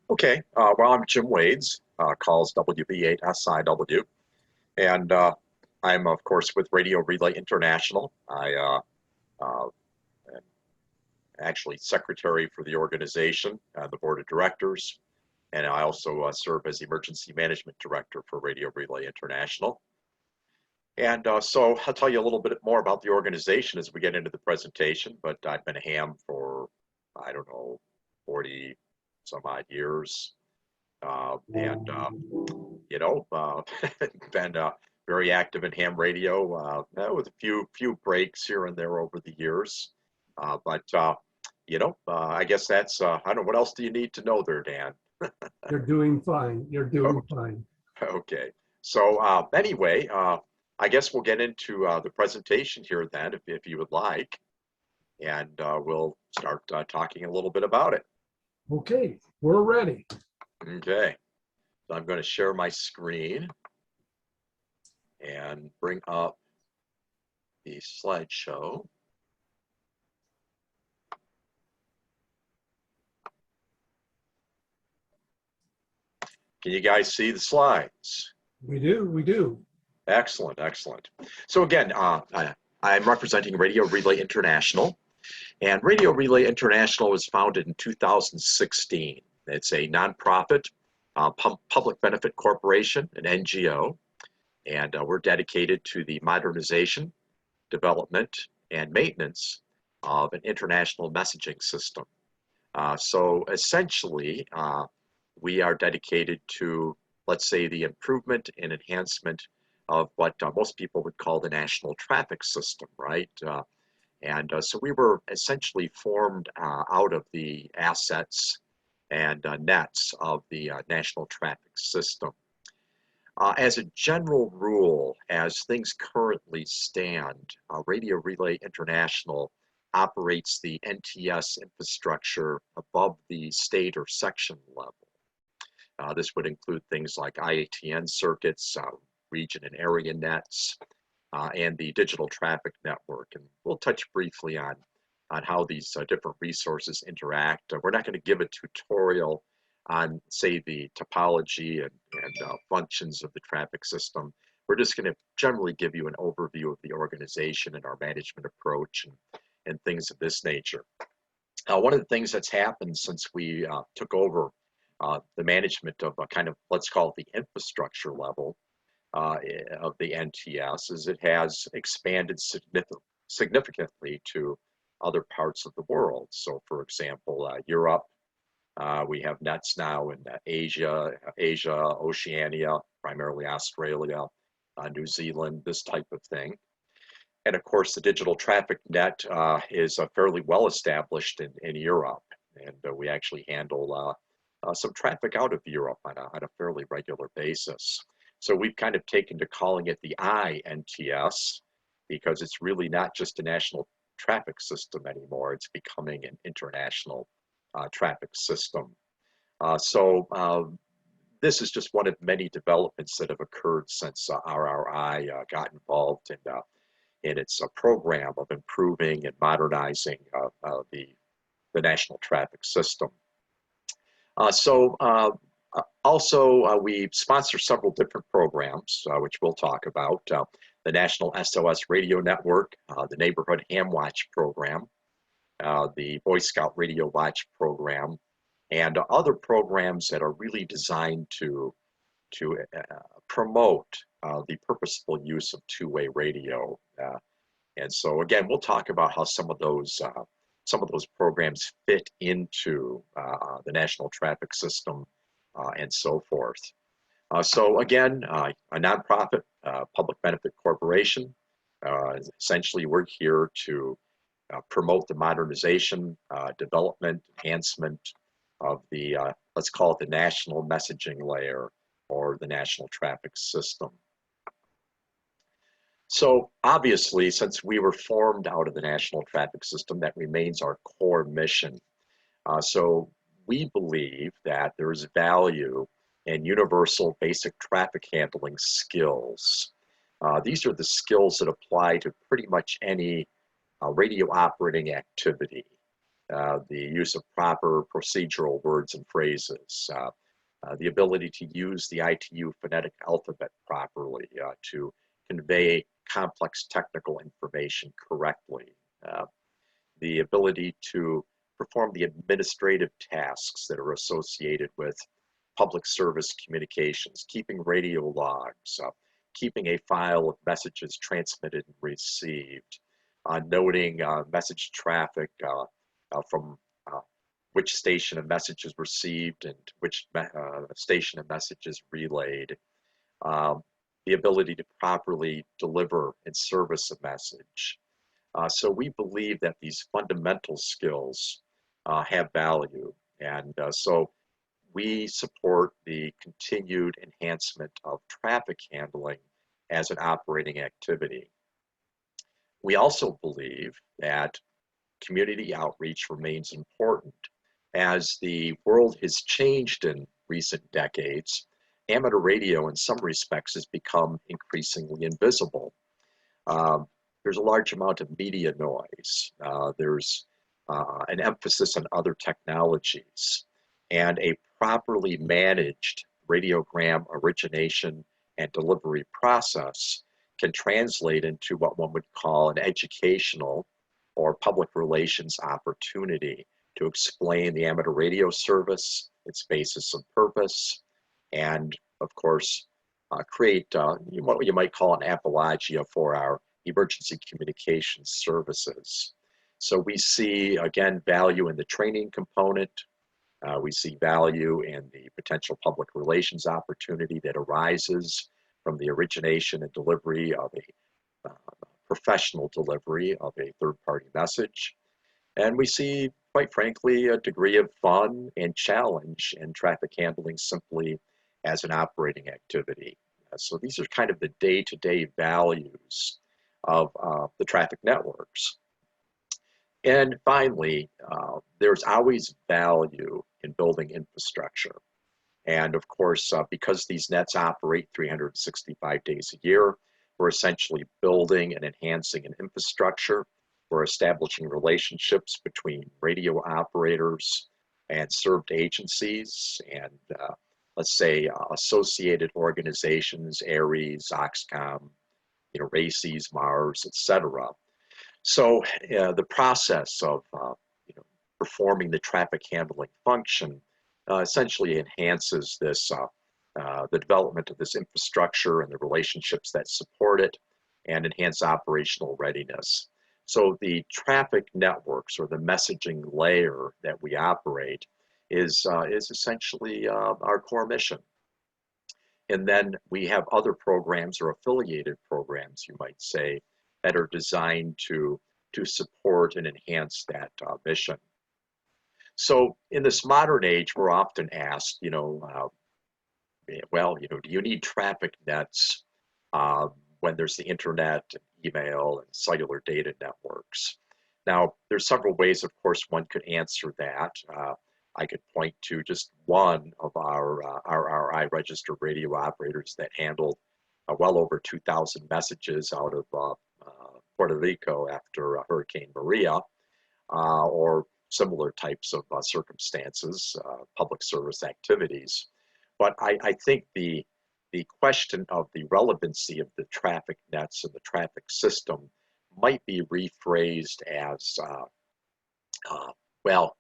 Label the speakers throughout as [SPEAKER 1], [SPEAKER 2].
[SPEAKER 1] Okay, well, I'm Jim Wades, calls WB8SIW, and I'm, of course, with Radio Relay International. I am actually secretary for the organization, the board of directors, and I also serve as the emergency management director for Radio Relay International. And so I'll tell you a little bit more about the organization as we get into the presentation, but I've been a ham for, I don't know, 40 some odd years. And you know, been very active in ham radio with a few breaks here and there over the years. But I guess that's I don't know, what else do you need to know there, Dan?
[SPEAKER 2] You're doing fine. You're doing fine.
[SPEAKER 1] Okay. So anyway, I guess we'll get into the presentation here then, if you would like, and we'll start talking a little bit about it.
[SPEAKER 2] Okay, we're ready.
[SPEAKER 1] Okay. So I'm going to share my screen and bring up the slideshow. Can you guys see the slides?
[SPEAKER 2] We do.
[SPEAKER 1] Excellent, excellent. So again, I'm representing Radio Relay International, and Radio Relay International was founded in 2016. It's a nonprofit public benefit corporation, an NGO, and we're dedicated to the modernization, development, and maintenance of an international messaging system. So essentially, we are dedicated to, let's say, the improvement and enhancement of what most people would call the national traffic system, right? So we were essentially formed out of the assets and nets of the national traffic system. As a general rule, as things currently stand, Radio Relay International operates the NTS infrastructure above the state or section level. This would include things like IATN circuits, region and area nets, and the digital traffic network. And we'll touch briefly on how these different resources interact. We're not going to give a tutorial on, say, the topology and functions of the traffic system. We're just going to generally give you an overview of the organization and our management approach and things of this nature. One of the things that's happened since we took over the management of a kind of, let's call it the infrastructure level of the NTS, is it has expanded significantly to other parts of the world. So for example, Europe, we have nets now in Asia, Oceania, primarily Australia, New Zealand, this type of thing. And of course, the digital traffic net is fairly well established in Europe. And we actually handle some traffic out of Europe on a fairly regular basis. So we've kind of taken to calling it the INTS because it's really not just a national traffic system anymore. It's becoming an international traffic system. This is just one of many developments that have occurred since RRI got involved in its program of improving and modernizing the national traffic system. Also, we sponsor several different programs, which we'll talk about. The National SOS Radio Network, the Neighborhood Ham Watch Program, the Boy Scout Radio Watch Program, and other programs that are really designed to promote the purposeful use of two-way radio. And so again, we'll talk about how some of those programs fit into the national traffic system and so forth. So again, a nonprofit public benefit corporation. Essentially, we're here to promote the modernization, development, enhancement of the, let's call it the national messaging layer or the national traffic system. So obviously, since we were formed out of the national traffic system, that remains our core mission. So we believe that there is value in universal basic traffic handling skills. These are the skills that apply to pretty much any radio operating activity. the use of proper procedural words and phrases, the ability to use the ITU phonetic alphabet properly to convey complex technical information correctly, the ability to perform the administrative tasks that are associated with public service communications, keeping radio logs, keeping a file of messages transmitted and received, noting message traffic from which station a message is received and which station a message is relayed, the ability to properly deliver and service a message. So we believe that these fundamental skills have value, and so we support the continued enhancement of traffic handling as an operating activity. We also believe that community outreach remains important. As the world has changed in recent decades, amateur radio in some respects has become increasingly invisible. There's a large amount of media noise. There's an emphasis on other technologies, and a properly managed radiogram origination and delivery process can translate into what one would call an educational or public relations opportunity to explain the amateur radio service, its basis of purpose, and of course, create what you might call an apologia for our emergency communications services. So we see, again, value in the training component. We see value in the potential public relations opportunity that arises from the origination and delivery of a professional delivery of a third-party message. And we see, quite frankly, a degree of fun and challenge in traffic handling simply as an operating activity. So these are kind of the day-to-day values of the traffic networks. And finally, there's always value in building infrastructure. And of course, because these nets operate 365 days a year, we're essentially building and enhancing an infrastructure. We're establishing relationships between radio operators and served agencies and let's say associated organizations, ARIES, Oxcom, RACES, Mars, etc. So the process of performing the traffic handling function essentially enhances this the development of this infrastructure and the relationships that support it, and enhance operational readiness. So the traffic networks, or the messaging layer that we operate, is essentially our core mission. And then we have other programs, or affiliated programs, you might say, that are designed to support and enhance that mission. So in this modern age, we're often asked, well, do you need traffic nets when there's the internet, and email, and cellular data networks? Now, there's several ways, of course, one could answer that. I could point to just one of our RRI registered radio operators that handled well over 2,000 messages out of Puerto Rico after Hurricane Maria, or similar types of circumstances, public service activities. But I think the question of the relevancy of the traffic nets and the traffic system might be rephrased as, well,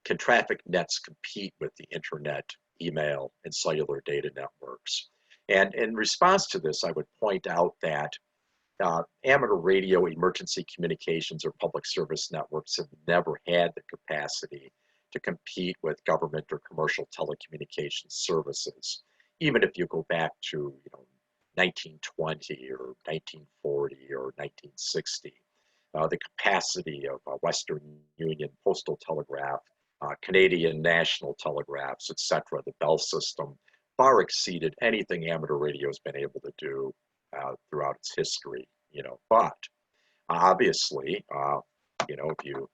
[SPEAKER 1] can traffic nets compete with the internet, email, and cellular data networks? And in response to this, I would point out that amateur radio emergency communications or public service networks have never had the capacity to compete with government or commercial telecommunications services, even if you go back to 1920 or 1940 or 1960. The capacity of Western Union Postal Telegraph, Canadian National Telegraphs, etc., the Bell system, far exceeded anything amateur radio has been able to do throughout its history. But obviously, if you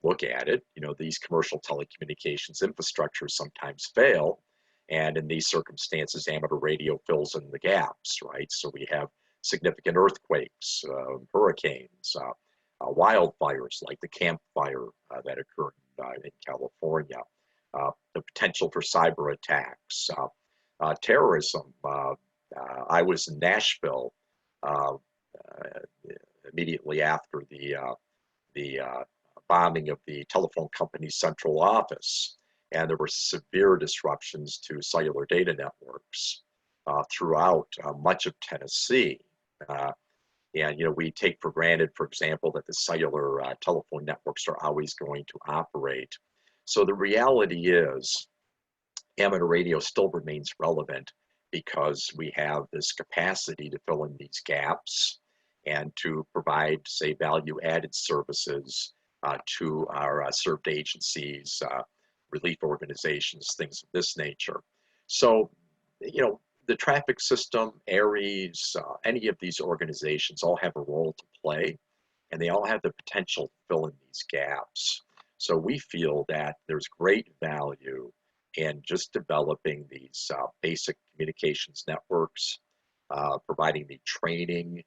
[SPEAKER 1] look at it, these commercial telecommunications infrastructures sometimes fail, and in these circumstances, amateur radio fills in the gaps, right? So we have significant earthquakes, hurricanes, wildfires like the Camp Fire that occurred in California, the potential for cyber attacks, terrorism. I was in Nashville uh, immediately after the bombing of the telephone company's central office, and there were severe disruptions to cellular data networks throughout much of Tennessee. And we take for granted, for example, that the cellular telephone networks are always going to operate. So the reality is, amateur radio still remains relevant because we have this capacity to fill in these gaps and to provide, say, value-added services to our served agencies, relief organizations, things of this nature. So, the traffic system, ARIES, any of these organizations all have a role to play, and they all have the potential to fill in these gaps. So we feel that there's great value in just developing these basic communications networks, providing the training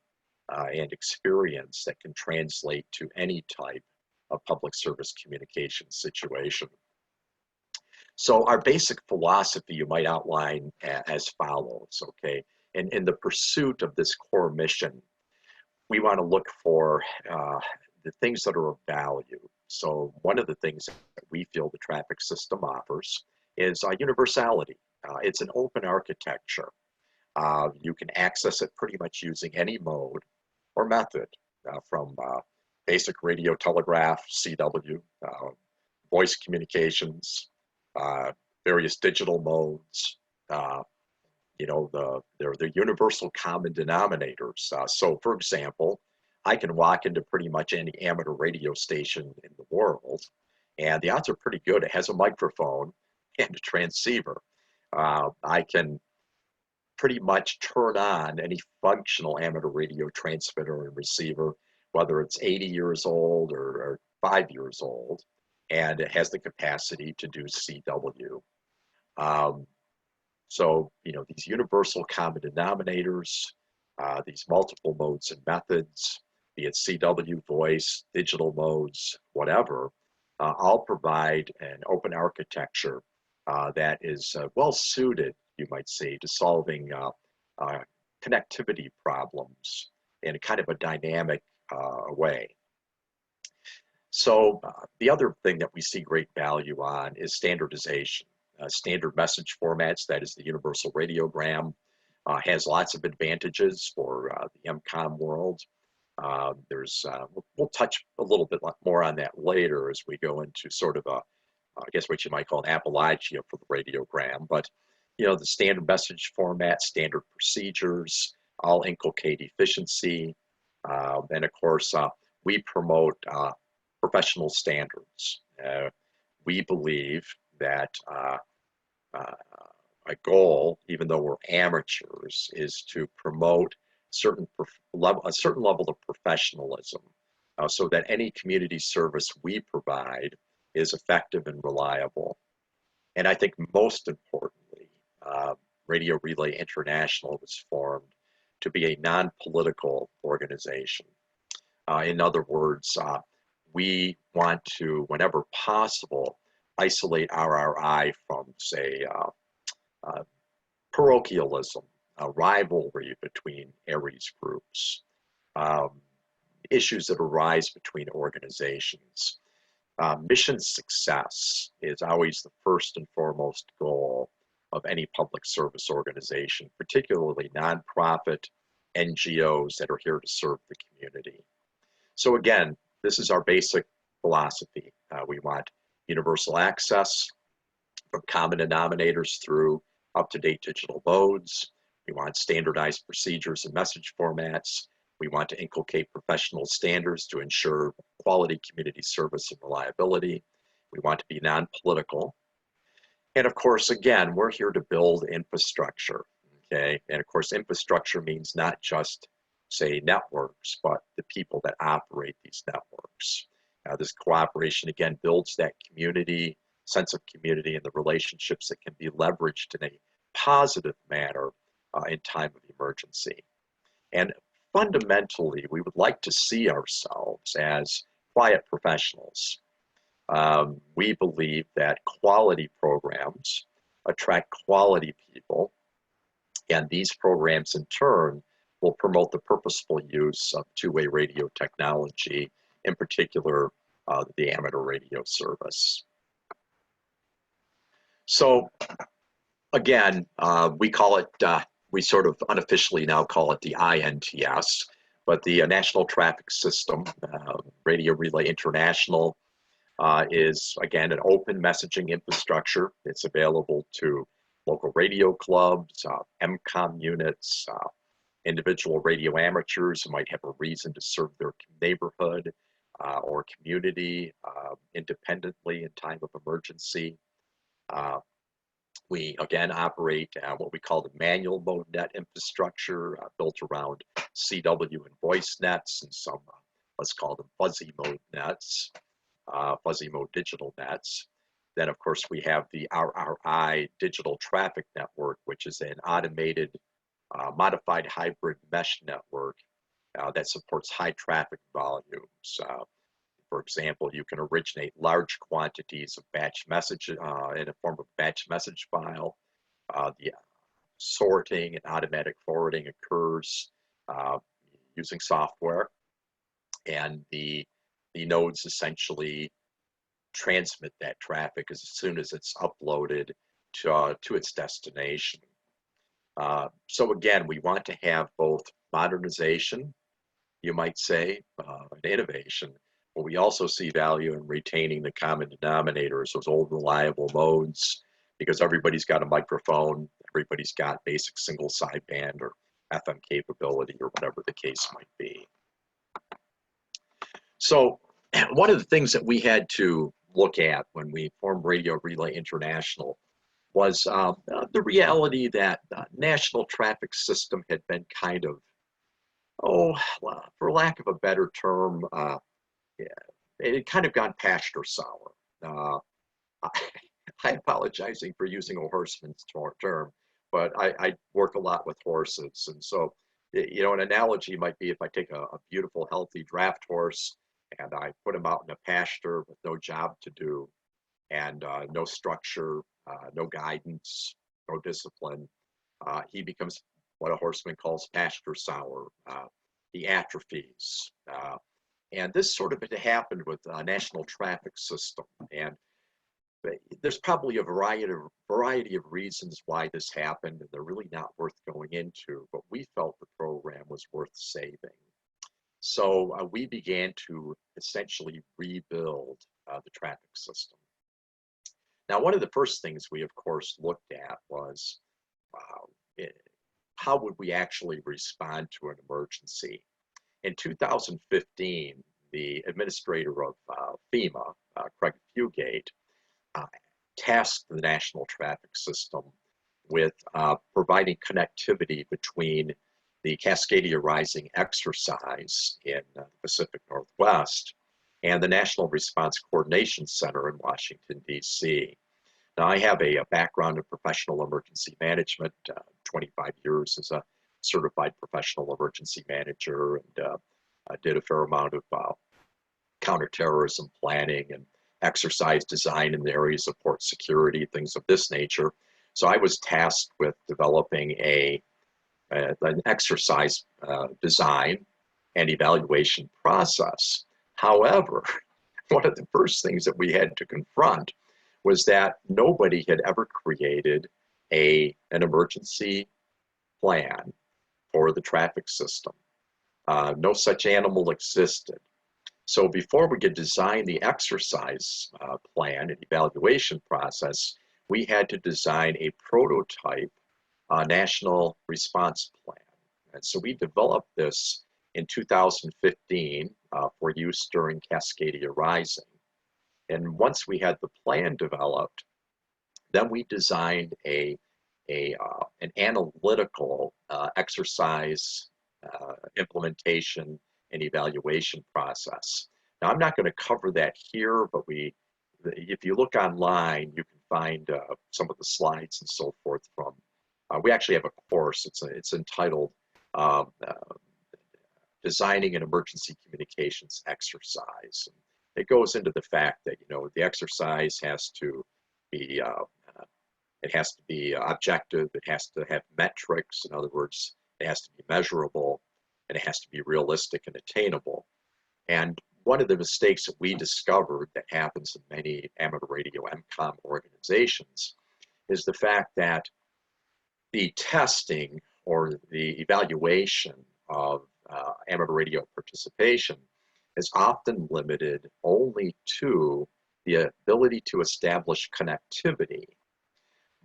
[SPEAKER 1] and experience that can translate to any type of public service communication situation. So our basic philosophy you might outline as follows, okay? In the pursuit of this core mission, we want to look for the things that are of value. So one of the things that we feel the traffic system offers is universality. It's an open architecture. You can access it pretty much using any mode or method, from basic radio telegraph, CW, voice communications, various digital modes. They're the universal common denominators. So for example, I can walk into pretty much any amateur radio station in the world, and the odds are pretty good. It has a microphone and a transceiver. I can pretty much turn on any functional amateur radio transmitter and receiver, whether it's 80 years old or 5 years old, and it has the capacity to do CW. So, these universal common denominators, these multiple modes and methods, be it CW, voice, digital modes, whatever, all provide an open architecture that is well suited, you might say, to solving connectivity problems in a kind of a dynamic way. So the other thing that we see great value on is standardization. Standard message formats, that is the universal radiogram, has lots of advantages for the MCOM world. We'll touch a little bit more on that later as we go into sort of I guess what you might call an Appalachia for the radiogram. But, the standard message format, standard procedures, all inculcate efficiency. And of course, we promote professional standards. We believe that a goal, even though we're amateurs, is to promote a certain level of professionalism so that any community service we provide is effective and reliable. And I think most importantly, Radio Relay International was formed to be a non-political organization. In other words, we want to, whenever possible, isolate RRI from, say, parochialism, rivalry between ARIES groups, issues that arise between organizations. Mission success is always the first and foremost goal of any public service organization, particularly nonprofit NGOs that are here to serve the community. So again, this is our basic philosophy. We want universal access from common denominators through up-to-date digital modes. We want standardized procedures and message formats. We want to inculcate professional standards to ensure quality community service and reliability. We want to be non-political. And of course, again, we're here to build infrastructure, okay? And of course, infrastructure means not just, say, networks, but the people that operate these networks. This cooperation, again, builds that community, sense of community, and the relationships that can be leveraged in a positive manner in time of emergency. And fundamentally, we would like to see ourselves as quiet professionals. We believe that quality programs attract quality people, and these programs in turn will promote the purposeful use of two-way radio technology, in particular the amateur radio service. So again, we call it, we sort of unofficially now call it the INTS, but the National Traffic System, Radio Relay International, is again an open messaging infrastructure. It's available to local radio clubs, MCOM units, individual radio amateurs who might have a reason to serve their neighborhood or community independently in time of emergency. We again operate what we call the manual mode net infrastructure built around CW and voice nets and some, let's call them fuzzy mode nets, fuzzy mode digital nets. Then of course we have the RRI digital traffic network, which is an automated modified hybrid mesh network that supports high traffic volumes. For example, you can originate large quantities of batch message in a form of batch message file. The sorting and automatic forwarding occurs using software, and the nodes essentially transmit that traffic as soon as it's uploaded to its destination. So again, we want to have both modernization, you might say, and innovation, but we also see value in retaining the common denominators, those old reliable modes, because everybody's got a microphone, everybody's got basic single sideband or FM capability or whatever the case might be. So one of the things that we had to look at when we formed Radio Relay International was the reality that the national traffic system had been kind of, for lack of a better term, it had kind of gone pasture sour. I'm apologizing for using a horseman's term, but I work a lot with horses. And so, you know, an analogy might be if I take a beautiful, healthy draft horse and I put him out in a pasture with no job to do and no structure, no guidance, no discipline, he becomes what a horseman calls pasture sour. He atrophies. And this sort of happened with the national traffic system. And there's probably a variety of reasons why this happened, and they're really not worth going into, but we felt the program was worth saving. So we began to essentially rebuild the traffic system. Now, one of the first things we, of course, looked at was how would we actually respond to an emergency? In 2015, the administrator of FEMA, Craig Fugate, tasked the national traffic system with providing connectivity between the Cascadia Rising exercise in the Pacific Northwest and the National Response Coordination Center in Washington, D.C. Now, I have a background in professional emergency management, 25 years as a certified professional emergency manager, and I did a fair amount of counterterrorism planning and exercise design in the areas of port security, things of this nature. So I was tasked with developing an exercise design and evaluation process. However, one of the first things that we had to confront was that nobody had ever created an emergency plan for the traffic system. No such animal existed. So before we could design the exercise plan and evaluation process, we had to design a prototype national response plan. And so we developed this in 2015 for use during Cascadia Rising. And once we had the plan developed, then we designed an analytical exercise implementation and evaluation process. Now, I'm not going to cover that here, but if you look online, you can find some of the slides and so forth from, we actually have a course, it's entitled Designing an Emergency Communications Exercise. It goes into the fact that, the exercise has to be, it has to be objective, it has to have metrics. In other words, it has to be measurable, and it has to be realistic and attainable. And one of the mistakes that we discovered that happens in many amateur radio MCOM organizations is the fact that the testing or the evaluation of amateur radio participation is often limited only to the ability to establish connectivity.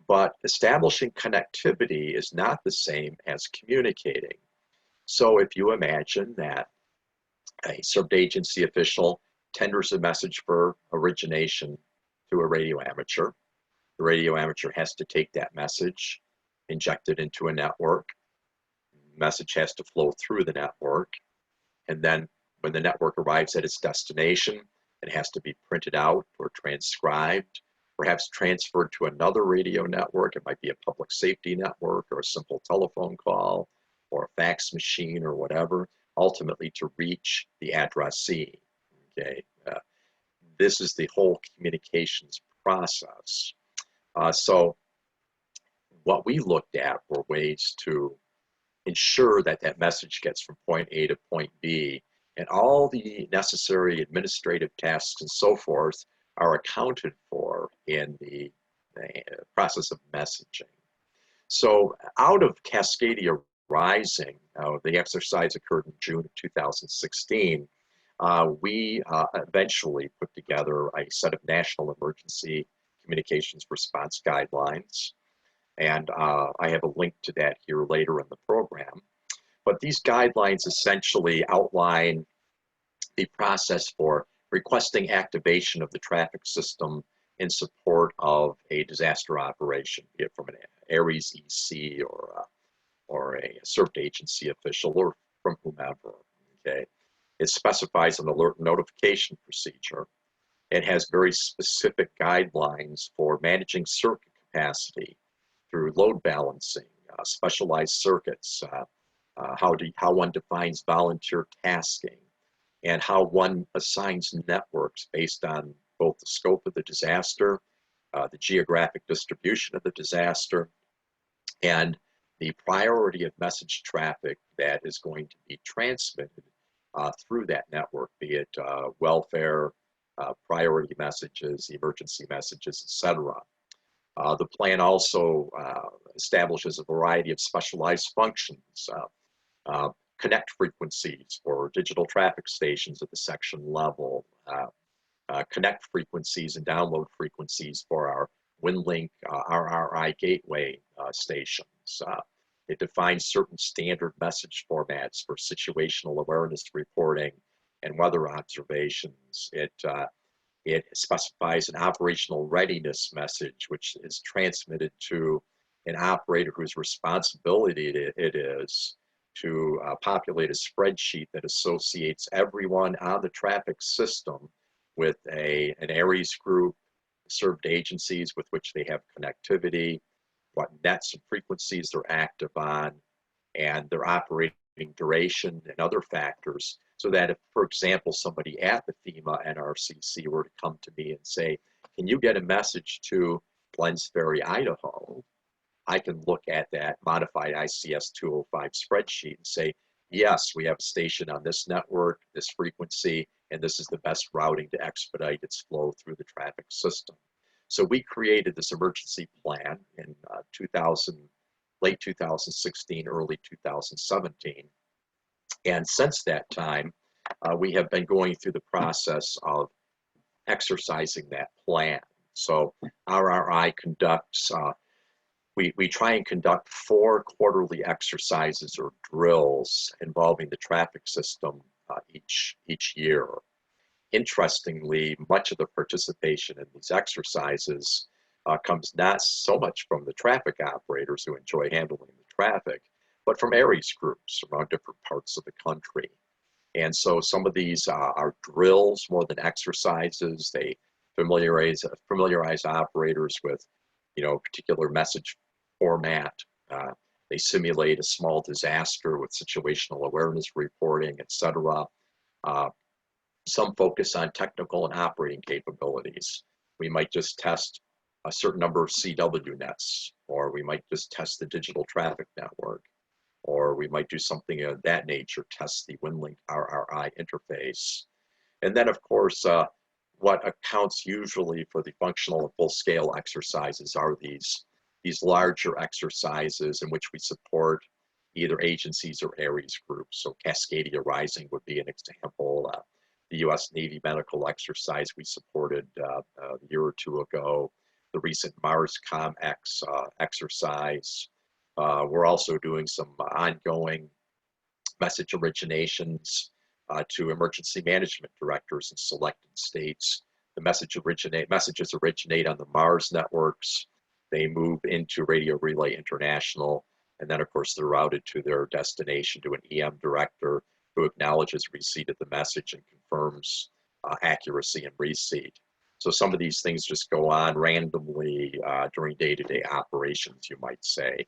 [SPEAKER 1] But establishing connectivity is not the same as communicating. So if you imagine that a served agency official tenders a message for origination to a radio amateur, the radio amateur has to take that message, inject it into a network, the message has to flow through the network, and then when the network arrives at its destination, it has to be printed out or transcribed, perhaps transferred to another radio network. It might be a public safety network or a simple telephone call or a fax machine or whatever, ultimately to reach the addressee. Okay, this is the whole communications process. So what we looked at were ways to ensure that that message gets from point A to point B, and all the necessary administrative tasks and so forth are accounted for in the process of messaging. So out of Cascadia Rising, the exercise occurred in June of 2016, we eventually put together a set of national emergency communications response guidelines. And I have a link to that here later in the program. But these guidelines essentially outline the process for requesting activation of the traffic system in support of a disaster operation, be it from an ARES EC or a served agency official or from whomever. Okay, it specifies an alert notification procedure. It has very specific guidelines for managing circuit capacity through load balancing, specialized circuits, how one defines volunteer tasking, and how one assigns networks based on both the scope of the disaster, the geographic distribution of the disaster, and the priority of message traffic that is going to be transmitted through that network, be it welfare, priority messages, emergency messages, etc. The plan also establishes a variety of specialized functions, connect frequencies for digital traffic stations at the section level, connect frequencies and download frequencies for our WinLink RRI gateway stations. It defines certain standard message formats for situational awareness reporting and weather observations. It specifies an operational readiness message, which is transmitted to an operator whose responsibility it is to populate a spreadsheet that associates everyone on the traffic system with an ARES group, served agencies with which they have connectivity, what nets and frequencies they're active on, and their operating duration and other factors, so that if, for example, somebody at the FEMA NRCC were to come to me and say, can you get a message to Glens Ferry, Idaho? I can look at that modified ICS 205 spreadsheet and say, yes, we have a station on this network, this frequency, and this is the best routing to expedite its flow through the traffic system. So we created this emergency plan in late 2016, early 2017. And since that time, we have been going through the process of exercising that plan. So RRI conducts, we try and conduct 4 quarterly exercises or drills involving the traffic system each year. Interestingly, much of the participation in these exercises comes not so much from the traffic operators who enjoy handling the traffic, but from ARES groups around different parts of the country. And so some of these are drills more than exercises. They familiarize operators with, a particular message format. They simulate a small disaster with situational awareness reporting, etc. Some focus on technical and operating capabilities. We might just test a certain number of CW nets, or we might just test the digital traffic network, or we might do something of that nature, test the WinLink RRI interface. And then, of course, what accounts usually for the functional and full-scale exercises are these larger exercises in which we support either agencies or ARES groups. So Cascadia Rising would be an example. The U.S. Navy medical exercise we supported a year or two ago. The recent MarsComX exercise. We're also doing some ongoing message originations to emergency management directors in selected states. The messages originate on the Mars networks. They move into Radio Relay International, and then of course they're routed to their destination to an EM director who acknowledges receipt of the message and confirms accuracy and receipt. So some of these things just go on randomly during day-to-day operations, you might say.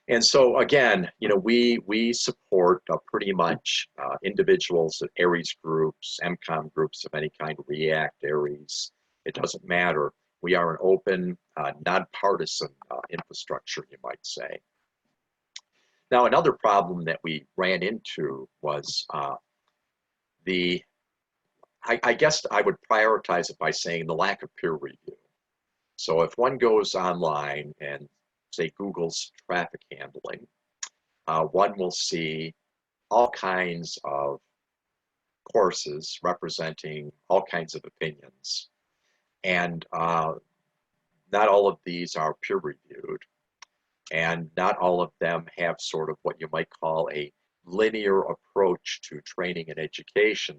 [SPEAKER 1] And so again, you know, we support pretty much individuals, ARES groups, MCOM groups of any kind, REACT, ARES, it doesn't matter. We are an open, nonpartisan infrastructure, you might say. Now, another problem that we ran into was I guess I would prioritize it by saying the lack of peer review. So if one goes online and say Google's traffic handling, one will see all kinds of courses representing all kinds of opinions. And not all of these are peer reviewed. And not all of them have sort of what you might call a linear approach to training and education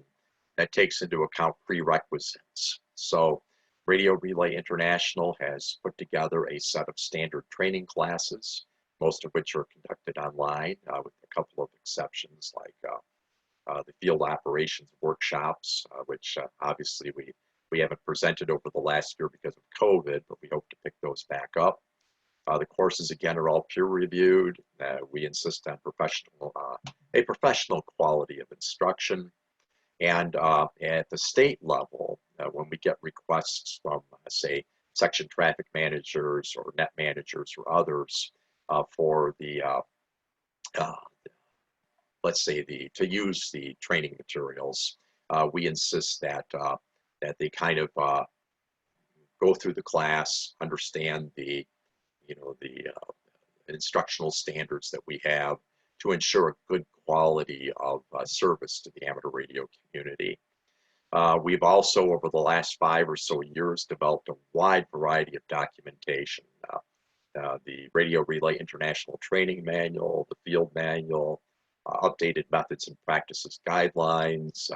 [SPEAKER 1] that takes into account prerequisites. So Radio Relay International has put together a set of standard training classes, most of which are conducted online, with a couple of exceptions like the field operations workshops, which obviously we haven't presented over the last year because of COVID, but we hope to pick those back up. The courses, again, are all peer-reviewed. We insist on a professional quality of instruction. And at the state level, when we get requests from, say, section traffic managers or net managers or others for the, let's say, to use the training materials, we insist that they kind of go through the class, understand the instructional standards that we have to ensure a good quality of service to the amateur radio community. We've also, over the last 5 or so years, developed a wide variety of documentation. The Radio Relay International Training Manual, the Field Manual, updated methods and practices guidelines,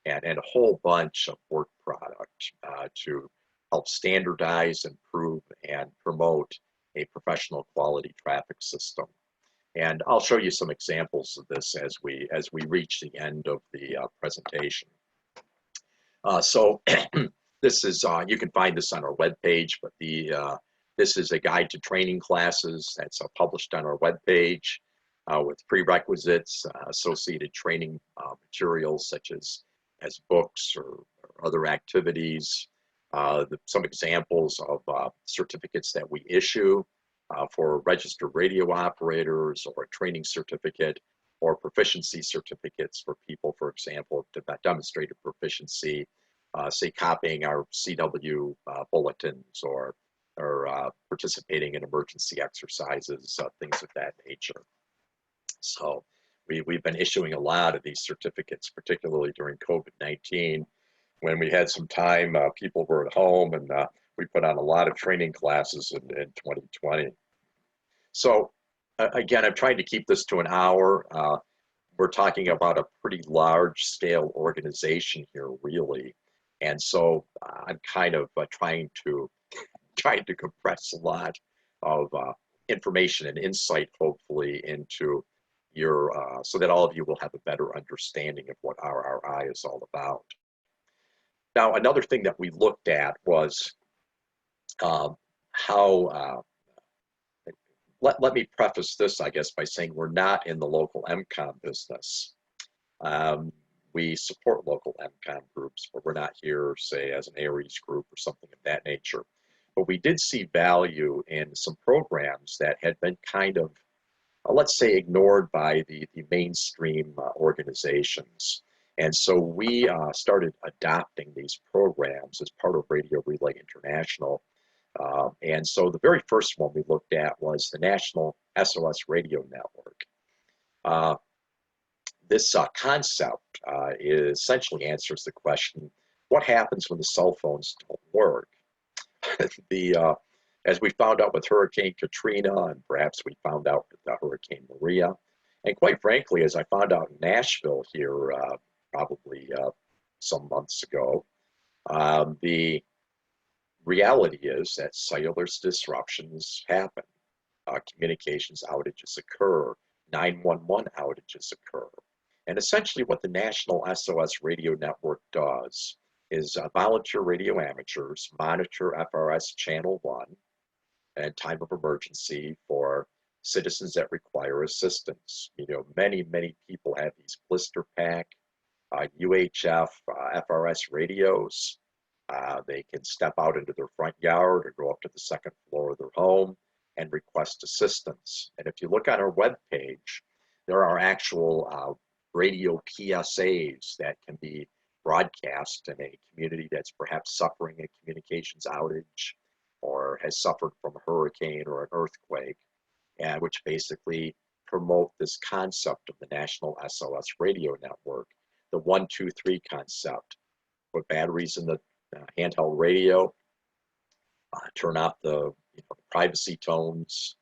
[SPEAKER 1] and a whole bunch of work product to help standardize, improve, and promote a professional quality traffic system. And I'll show you some examples of this as we reach the end of the presentation. So this is, you can find this on our webpage, but this is a guide to training classes that's published on our webpage with prerequisites, associated training materials such as books or other activities. Some examples of certificates that we issue for registered radio operators, or a training certificate, or proficiency certificates for people, for example, to demonstrated proficiency, say copying our CW bulletins or participating in emergency exercises, things of that nature. So we've been issuing a lot of these certificates, particularly during COVID-19. When we had some time, people were at home, and we put on a lot of training classes in 2020. So again, I'm trying to keep this to an hour. We're talking about a pretty large scale organization here, really. And so I'm kind of trying to compress a lot of information and insight, hopefully, into your, so that all of you will have a better understanding of what RRI is all about. Now, another thing that we looked at was how, let me preface this, I guess, by saying we're not in the local MCOM business. we support local MCOM groups, but we're not here, say, as an ARIES group or something of that nature. But we did see value in some programs that had been kind of, let's say, ignored by the mainstream organizations. And so we started adopting these programs as part of Radio Relay International. And so the very first one we looked at was the National SOS Radio Network. This concept essentially answers the question, what happens when the cell phones don't work? As we found out with Hurricane Katrina, and perhaps we found out with Hurricane Maria, and quite frankly, as I found out in Nashville here probably some months ago, the reality is that cellular disruptions happen. Communications outages occur, 911 outages occur. And essentially what the National SOS Radio Network does is volunteer radio amateurs monitor FRS Channel 1 in time of emergency for citizens that require assistance. You know, many people have these blister pack UHF FRS radios. They can step out into their front yard or go up to the second floor of their home and request assistance. And if you look on our webpage, there are actual radio PSAs that can be broadcast in a community that's perhaps suffering a communications outage or has suffered from a hurricane or an earthquake, and which basically promote this concept of the National SOS Radio Network, the 1-2-3 concept. Put batteries in the handheld radio, turn off the privacy tones,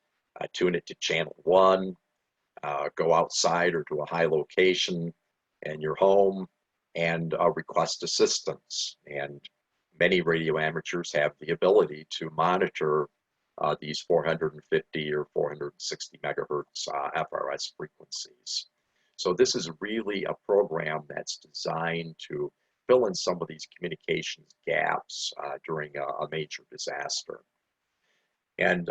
[SPEAKER 1] tune it to channel 1, go outside or to a high location in your home and request assistance. And many radio amateurs have the ability to monitor these 450 or 460 megahertz FRS frequencies. So this is really a program that's designed to fill in some of these communications gaps during a major disaster. And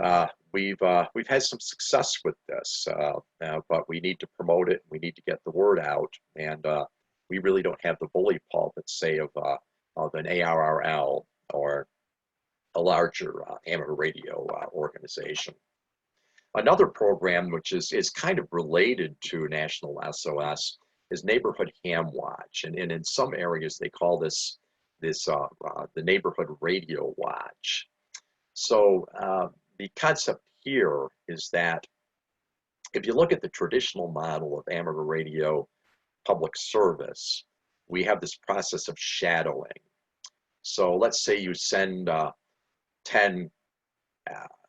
[SPEAKER 1] we've had some success with this, but we need to promote it. We need to get the word out, and we really don't have the bully pulpit, say, of an ARRL or a larger amateur radio organization. Another program which is kind of related to National SOS is Neighborhood Ham Watch, and in some areas they call this the Neighborhood Radio Watch. So the concept here is that if you look at the traditional model of amateur radio public service, we have this process of shadowing. So let's say you send 10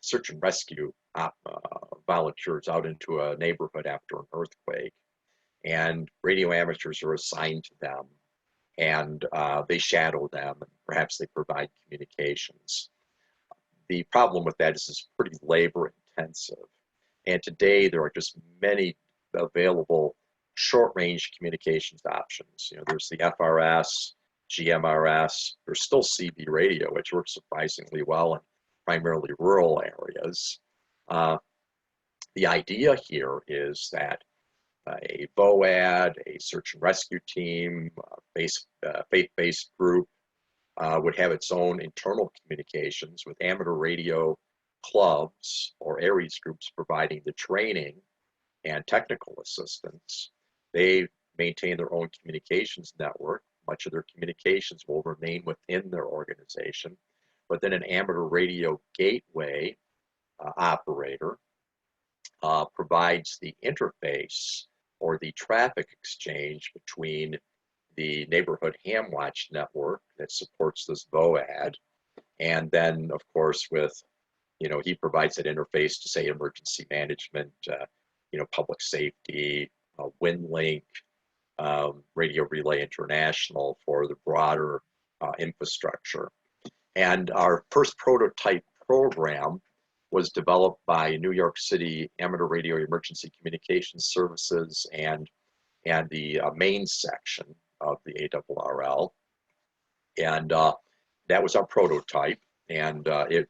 [SPEAKER 1] search and rescue volunteers out into a neighborhood after an earthquake, and radio amateurs are assigned to them, and they shadow them, and perhaps they provide communications. The problem with that is it's pretty labor intensive, and today there are just many available short-range communications options. You know, there's the FRS, GMRS, there's still CB radio, which works surprisingly well in primarily rural areas. The idea here is that a VOAD, a search and rescue team, faith-based group would have its own internal communications with amateur radio clubs or ARIES groups providing the training and technical assistance. They maintain their own communications network. Much of their communications will remain within their organization, but then an amateur radio gateway operator provides the interface or the traffic exchange between the Neighborhood Ham Watch network that supports this VOAD, and then of course with, he provides that interface to say emergency management, public safety, WinLink, Radio Relay International for the broader infrastructure. And our first prototype program was developed by New York City Amateur Radio Emergency Communications Services and the main section of the ARRL. And that was our prototype, and it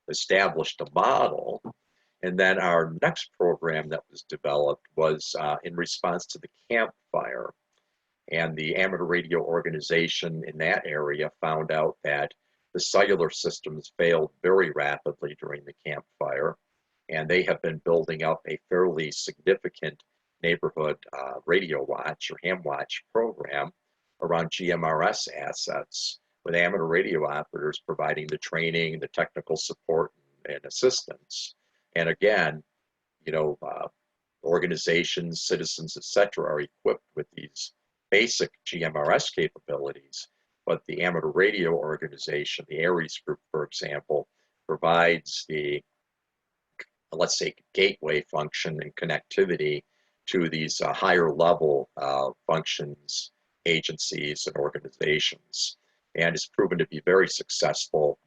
[SPEAKER 1] established a model. And then our next program that was developed was in response to the Camp Fire. And the amateur radio organization in that area found out that the cellular systems failed very rapidly during the Camp Fire, and they have been building up a fairly significant neighborhood radio watch or ham watch program around GMRS assets, with amateur radio operators providing the training, the technical support, and assistance. And again, you know, organizations, citizens, etc., are equipped with these basic GMRS capabilities, but the amateur radio organization, the ARIES group, for example, provides the, let's say, gateway function and connectivity to these higher level functions, agencies, and organizations, and is proven to be very successful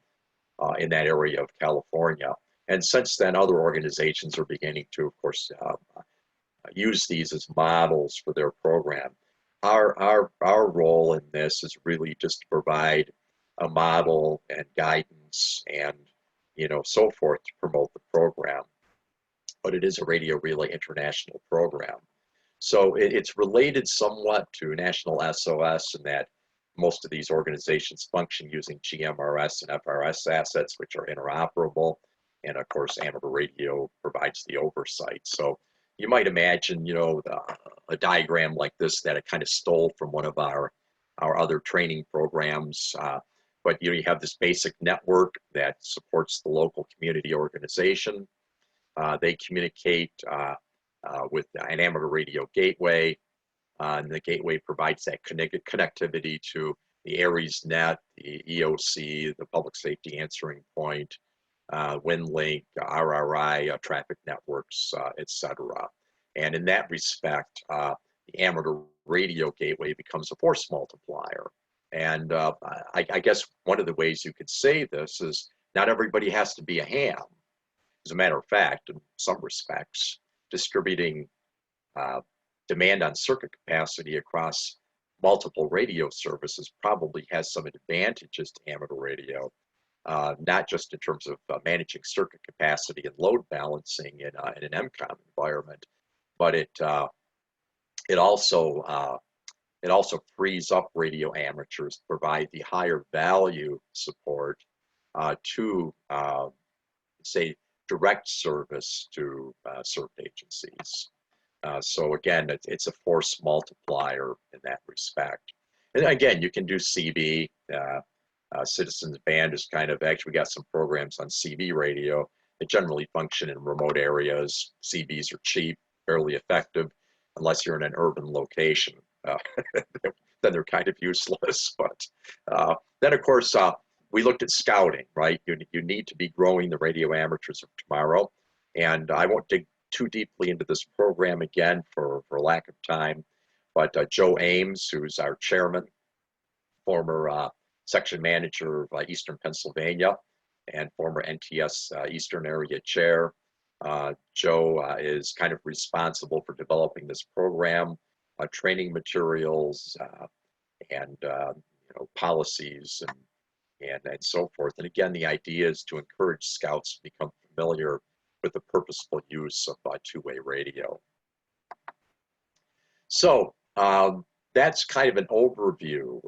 [SPEAKER 1] in that area of California. And since then, other organizations are beginning to, of course, use these as models for their program. Our role in this is really just to provide a model and guidance and, you know, so forth to promote the program. But it is a Radio Relay International program. So it's related somewhat to National SOS in that most of these organizations function using GMRS and FRS assets, which are interoperable. And of course, amateur radio provides the oversight. So you might imagine, you know, a diagram like this that it kind of stole from one of our other training programs. But you know, you have this basic network that supports the local community organization. They communicate with an amateur radio gateway, and the gateway provides that connectivity to the ARIES net, the EOC, the public safety answering point, WinLink, RRI, traffic networks, etc. And in that respect, the amateur radio gateway becomes a force multiplier. And I guess one of the ways you could say this is not everybody has to be a ham. As a matter of fact, in some respects, distributing demand on circuit capacity across multiple radio services probably has some advantages to amateur radio, not just in terms of managing circuit capacity and load balancing in an MCOM environment, but it also frees up radio amateurs to provide the higher value support to, say, direct service to served agencies. So again, it's a force multiplier in that respect. And again, you can do CB. Citizens Band is kind of, actually we got some programs on CB radio that generally function in remote areas. CBs are cheap, fairly effective, unless you're in an urban location. Then they're kind of useless. But then of course, we looked at scouting, right? You need to be growing the radio amateurs of tomorrow. And I won't dig too deeply into this program again for lack of time, but Joe Ames, who's our chairman, former section manager of Eastern Pennsylvania and former NTS Eastern Area Chair. Joe is kind of responsible for developing this program, training materials, and you know, policies and so forth. And again, the idea is to encourage scouts to become familiar with the purposeful use of two-way radio. So that's kind of an overview.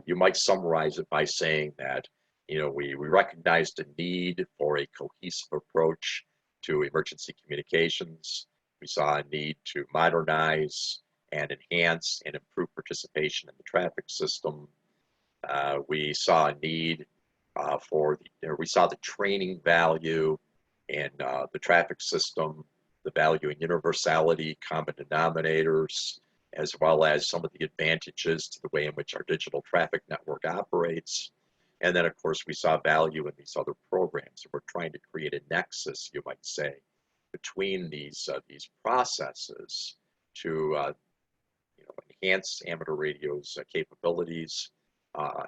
[SPEAKER 1] You might summarize it by saying that, you know, we recognized a need for a cohesive approach to emergency communications. We saw a need to modernize and enhance and improve participation in the traffic system. We saw a need we saw the training value in the traffic system, the value in universality, common denominators, as well as some of the advantages to the way in which our digital traffic network operates. And then, of course, we saw value in these other programs. And we're trying to create a nexus, you might say, between these processes to you know, enhance amateur radio's capabilities,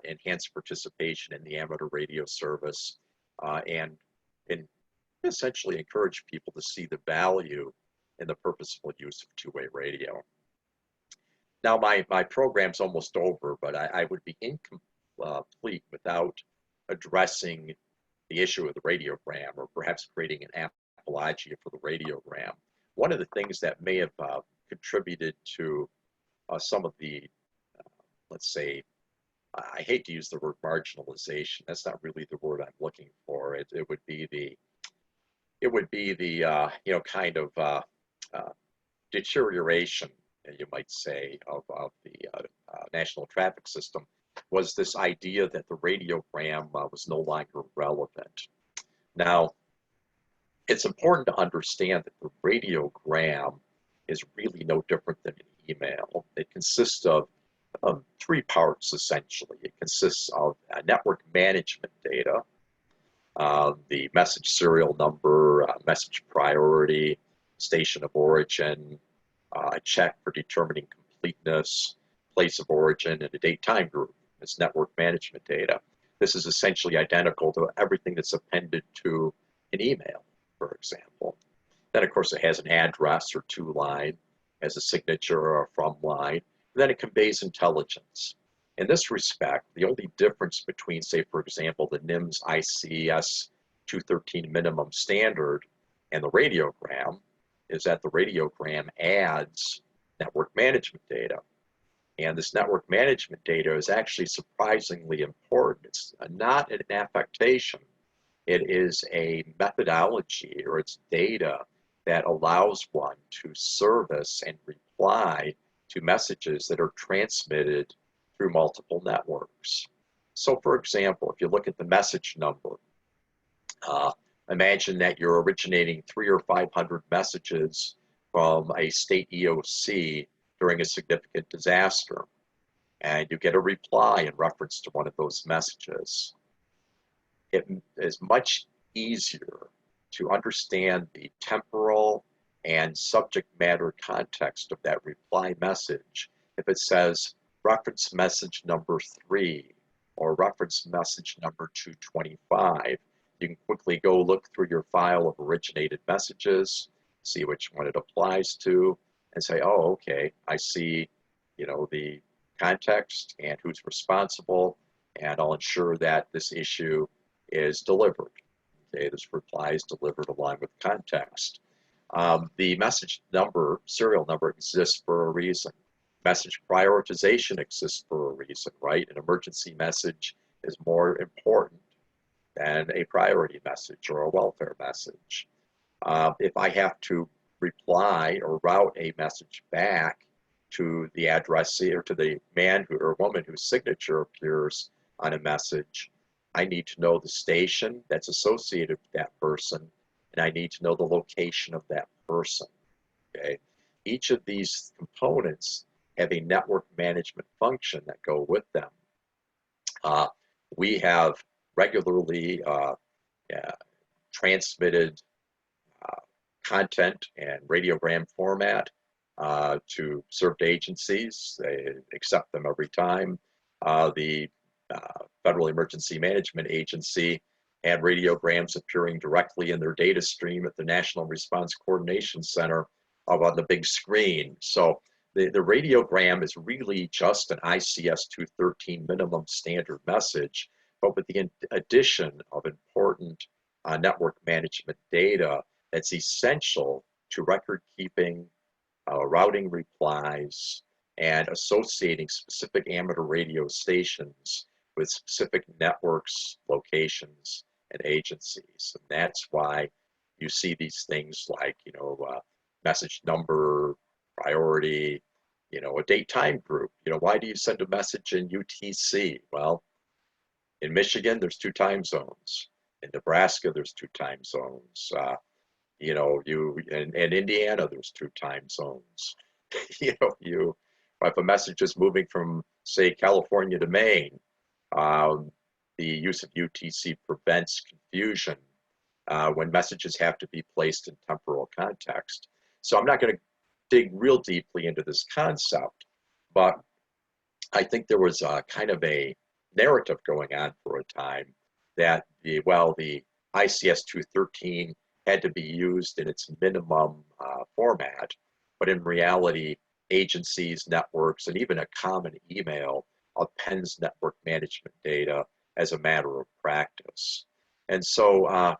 [SPEAKER 1] enhance participation in the amateur radio service, and essentially encourage people to see the value in the purposeful use of two-way radio. Now, my program's almost over, but I would be incomplete without addressing the issue of the radiogram, or perhaps creating an apologia for the radiogram. One of the things that may have contributed to some of the let's say, I hate to use the word marginalization. That's not really the word I'm looking for. It would be the you know, kind of uh, deterioration, you might say, of the national traffic system, was this idea that the radiogram was no longer relevant. Now, it's important to understand that the radiogram is really no different than an email. It consists of three parts, essentially. It consists of network management data, the message serial number, message priority, station of origin, a check for determining completeness, place of origin, and a date time group. It's network management data. This is essentially identical to everything that's appended to an email, for example. Then, of course, it has an address or to line, has a signature or a from line, and then it conveys intelligence. In this respect, the only difference between, say, for example, the NIMS ICS 213 minimum standard and the radiogram is that the radiogram adds network management data. And this network management data is actually surprisingly important. It's not an affectation. It is a methodology, or it's data that allows one to service and reply to messages that are transmitted through multiple networks. So for example, if you look at the message number, imagine that you're originating 300 or 500 messages from a state EOC during a significant disaster, and you get a reply in reference to one of those messages. It is much easier to understand the temporal and subject matter context of that reply message if it says reference message number 3 or reference message number 225. You can quickly go look through your file of originated messages, see which one it applies to, and say, oh, okay, I see, you know, the context and who's responsible, and I'll ensure that this issue is delivered. Okay, this reply is delivered along with context. The message number, serial number, exists for a reason. Message prioritization exists for a reason, right? An emergency message is more important than a priority message or a welfare message. If I have to reply or route a message back to the addressee or to the man who, or woman whose signature appears on a message, I need to know the station that's associated with that person, and I need to know the location of that person. Okay? Each of these components have a network management function that go with them. We have regularly transmitted content and radiogram format to served agencies. They accept them every time. The Federal Emergency Management Agency had radiograms appearing directly in their data stream at the National Response Coordination Center up on the big screen. So the radiogram is really just an ICS 213 minimum standard message, but with the addition of important network management data that's essential to record keeping, routing replies, and associating specific amateur radio stations with specific networks, locations, and agencies. And that's why you see these things like, you know, message number, priority, you know, a date time group. You know, why do you send a message in UTC? Well, in Michigan, there's 2 time zones. In Nebraska, there's 2 time zones. You know, in Indiana, there's 2 time zones. You know, if a message is moving from, say, California to Maine, the use of UTC prevents confusion when messages have to be placed in temporal context. So I'm not going to dig real deeply into this concept, but I think there was kind of a narrative going on for a time that the ICS 213 had to be used in its minimum format, but in reality, agencies, networks, and even a common email appends network management data as a matter of practice. And so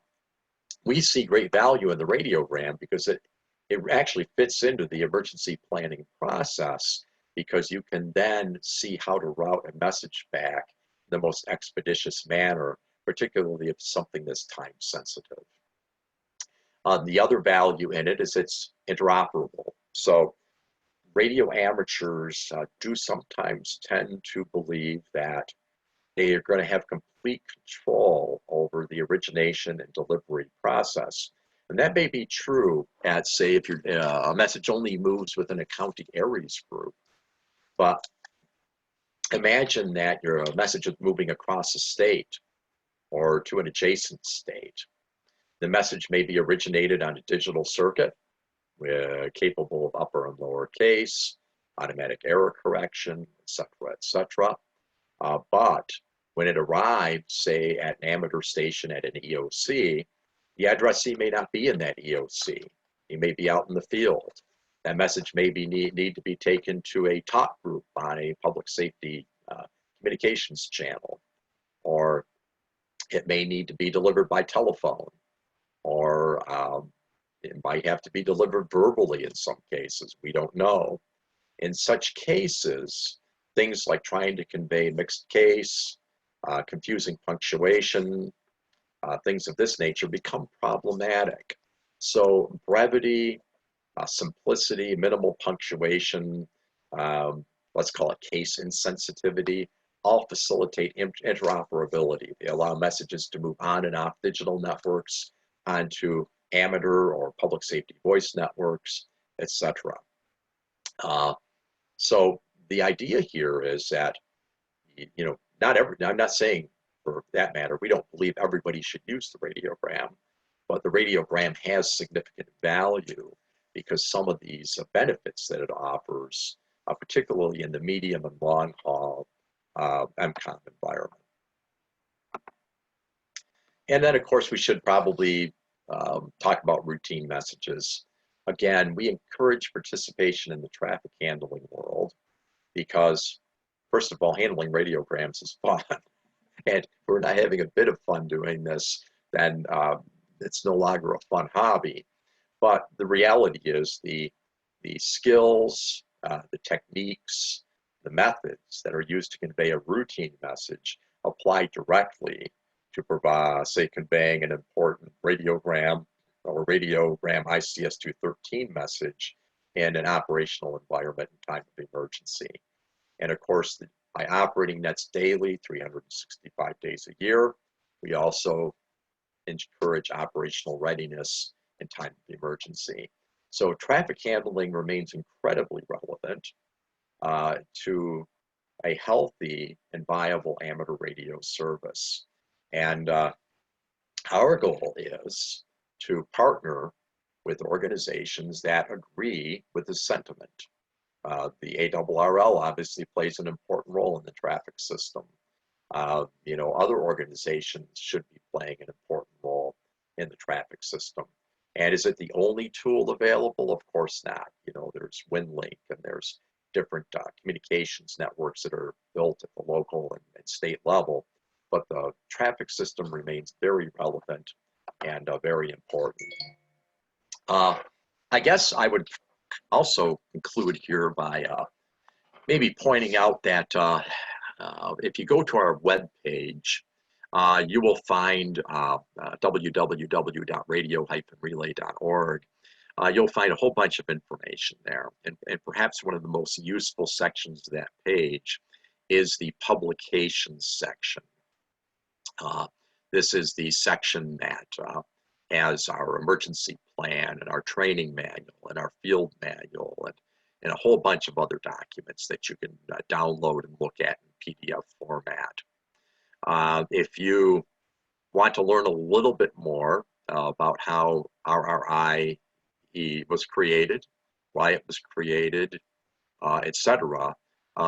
[SPEAKER 1] we see great value in the radiogram because it actually fits into the emergency planning process because you can then see how to route a message back in the most expeditious manner, particularly if something that's time sensitive. The other value in it is it's interoperable. So radio amateurs do sometimes tend to believe that they are going to have complete control over the origination and delivery process. And that may be true at, say, if a message only moves within a county areas group. But imagine that your message is moving across a state or to an adjacent state. The message may be originated on a digital circuit, capable of upper and lower case, automatic error correction, et cetera. But when it arrives, say, at an amateur station at an EOC, the addressee may not be in that EOC. He may be out in the field. That message may need to be taken to a talk group on a public safety communications channel, or it may need to be delivered by telephone, or it might have to be delivered verbally in some cases. We don't know. In such cases, things like trying to convey mixed case, confusing punctuation, things of this nature become problematic. So brevity, simplicity, minimal punctuation, let's call it case insensitivity, all facilitate interoperability. They allow messages to move on and off digital networks onto amateur or public safety voice networks, etc. So the idea here is that, I'm not saying for that matter, we don't believe everybody should use the radiogram, but the radiogram has significant value because some of these benefits that it offers, particularly in the medium and long haul MCOM environment. And then, of course, we should probably talk about routine messages. Again, we encourage participation in the traffic handling world because, first of all, handling radiograms is fun. And if we're not having a bit of fun doing this, then it's no longer a fun hobby. But the reality is the skills, the techniques, the methods that are used to convey a routine message apply directly to provide, say, conveying an important radiogram or radiogram ICS 213 message in an operational environment in time of emergency. And of course, by operating nets daily, 365 days a year, we also encourage operational readiness in time of emergency. So traffic handling remains incredibly relevant to a healthy and viable amateur radio service. And our goal is to partner with organizations that agree with this sentiment. The ARRL obviously plays an important role in the traffic system. Other organizations should be playing an important role in the traffic system. And is it the only tool available? Of course not. There's WinLink and there's different communications networks that are built at the local and state level. But the traffic system remains very relevant and very important. I guess I would also conclude here by maybe pointing out that if you go to our webpage, you will find www.radio-relay.org. You'll find a whole bunch of information there. And perhaps one of the most useful sections of that page is the publications section. This is the section that has our emergency plan and our training manual and our field manual and a whole bunch of other documents that you can download and look at in PDF format. If you want to learn a little bit more about how RRI was created, why it was created, etc.,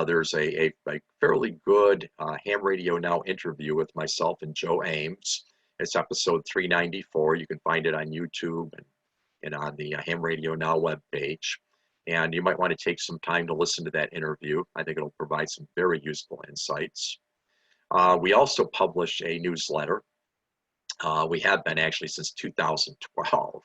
[SPEAKER 1] there's a fairly good Ham Radio Now interview with myself and Joe Ames. It's episode 394. You can find it on YouTube and on the Ham Radio Now webpage. And you might want to take some time to listen to that interview. I think it'll provide some very useful insights. We also publish a newsletter We have been actually since 2012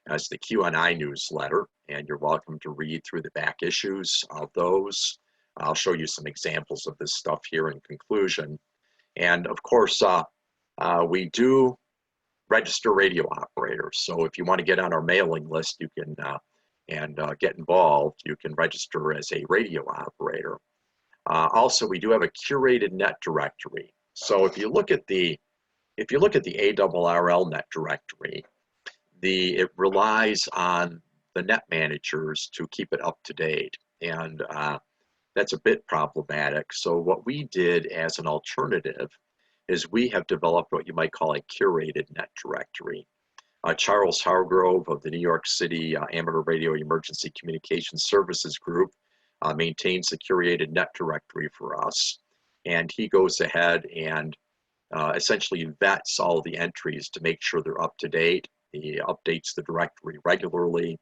[SPEAKER 1] as the QNI newsletter, and you're welcome to read through the back issues of those. I'll show you some examples of this stuff here in conclusion. And of course, we do register radio operators. So if you want to get on our mailing list, you can get involved. You can register as a radio operator. Also, we do have a curated net directory. So if you look at the ARRL net directory, it relies on the net managers to keep it up to date, and that's a bit problematic. So what we did as an alternative is we have developed what you might call a curated net directory. Charles Hargrove of the New York City Amateur Radio Emergency Communications Services Group maintains the curated net directory for us, and he goes ahead and essentially vets all the entries to make sure they're up to date. He updates the directory regularly,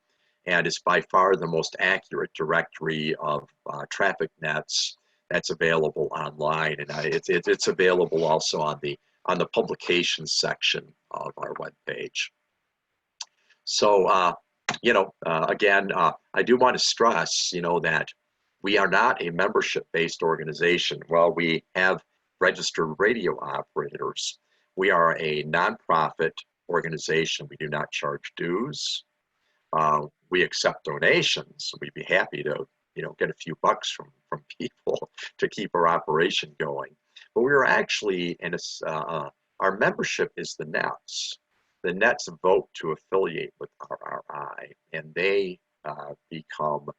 [SPEAKER 1] and is by far the most accurate directory of traffic nets that's available online, and it's available also on the publications section of our webpage. So, again, I do want to stress, that we are not a membership-based organization. Well, we have registered radio operators. We are a nonprofit organization. We do not charge dues. We accept donations. We'd be happy to, get a few bucks from people to keep our operation going. But we are actually our membership is the Nets. The Nets vote to affiliate with RRI, and they become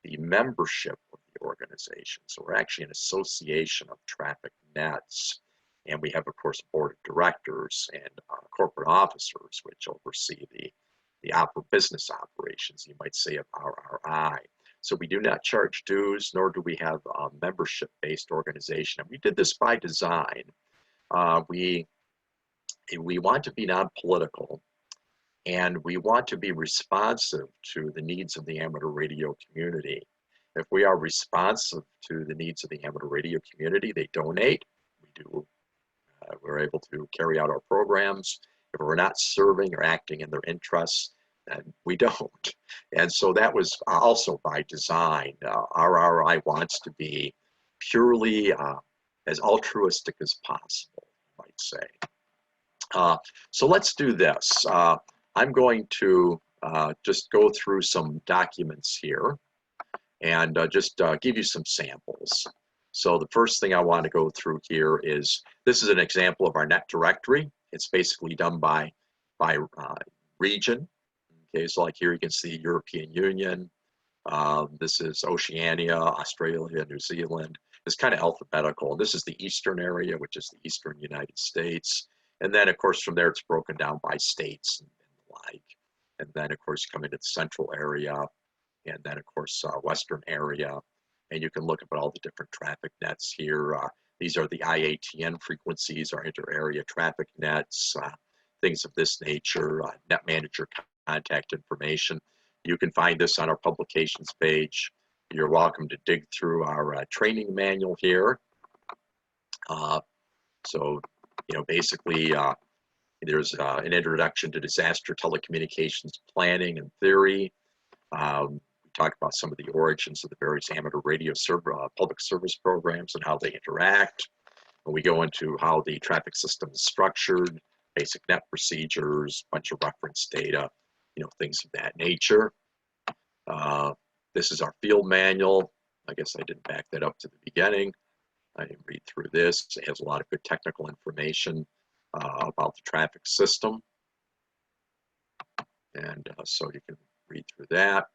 [SPEAKER 1] the membership of the organization. So we're actually an association of traffic nets, and we have, of course, a board of directors and corporate officers, which oversee the business operations, you might say, of RRI. So we do not charge dues, nor do we have a membership-based organization. And we did this by design. We want to be non-political, and we want to be responsive to the needs of the amateur radio community. If we are responsive to the needs of the amateur radio community, they donate. We're able to carry out our programs. If we're not serving or acting in their interests, then we don't. And so that was also by design. RRI wants to be purely as altruistic as possible, you might say. So let's do this. I'm going to just go through some documents here and just give you some samples. So the first thing I want to go through here is, this is an example of our net directory. It's basically done by region. Okay, so like here you can see European Union. This is Oceania, Australia, New Zealand. It's kind of alphabetical. This is the eastern area, which is the eastern United States. And then, of course, from there, it's broken down by states and the like. And then, of course, you come into the central area, and then, of course, western area. And you can look at all the different traffic nets here. These are the IATN frequencies, our inter-area traffic nets, things of this nature, net manager contact information. You can find this on our publications page. You're welcome to dig through our training manual here. So, basically, there's an introduction to disaster telecommunications planning and theory. We talk about some of the origins of the various amateur radio public service programs and how they interact. And we go into how the traffic system is structured, basic net procedures, bunch of reference data, things of that nature. This is our field manual. I guess I didn't back that up to the beginning. I didn't read through this. It has a lot of good technical information about the traffic system. And so you can read through that.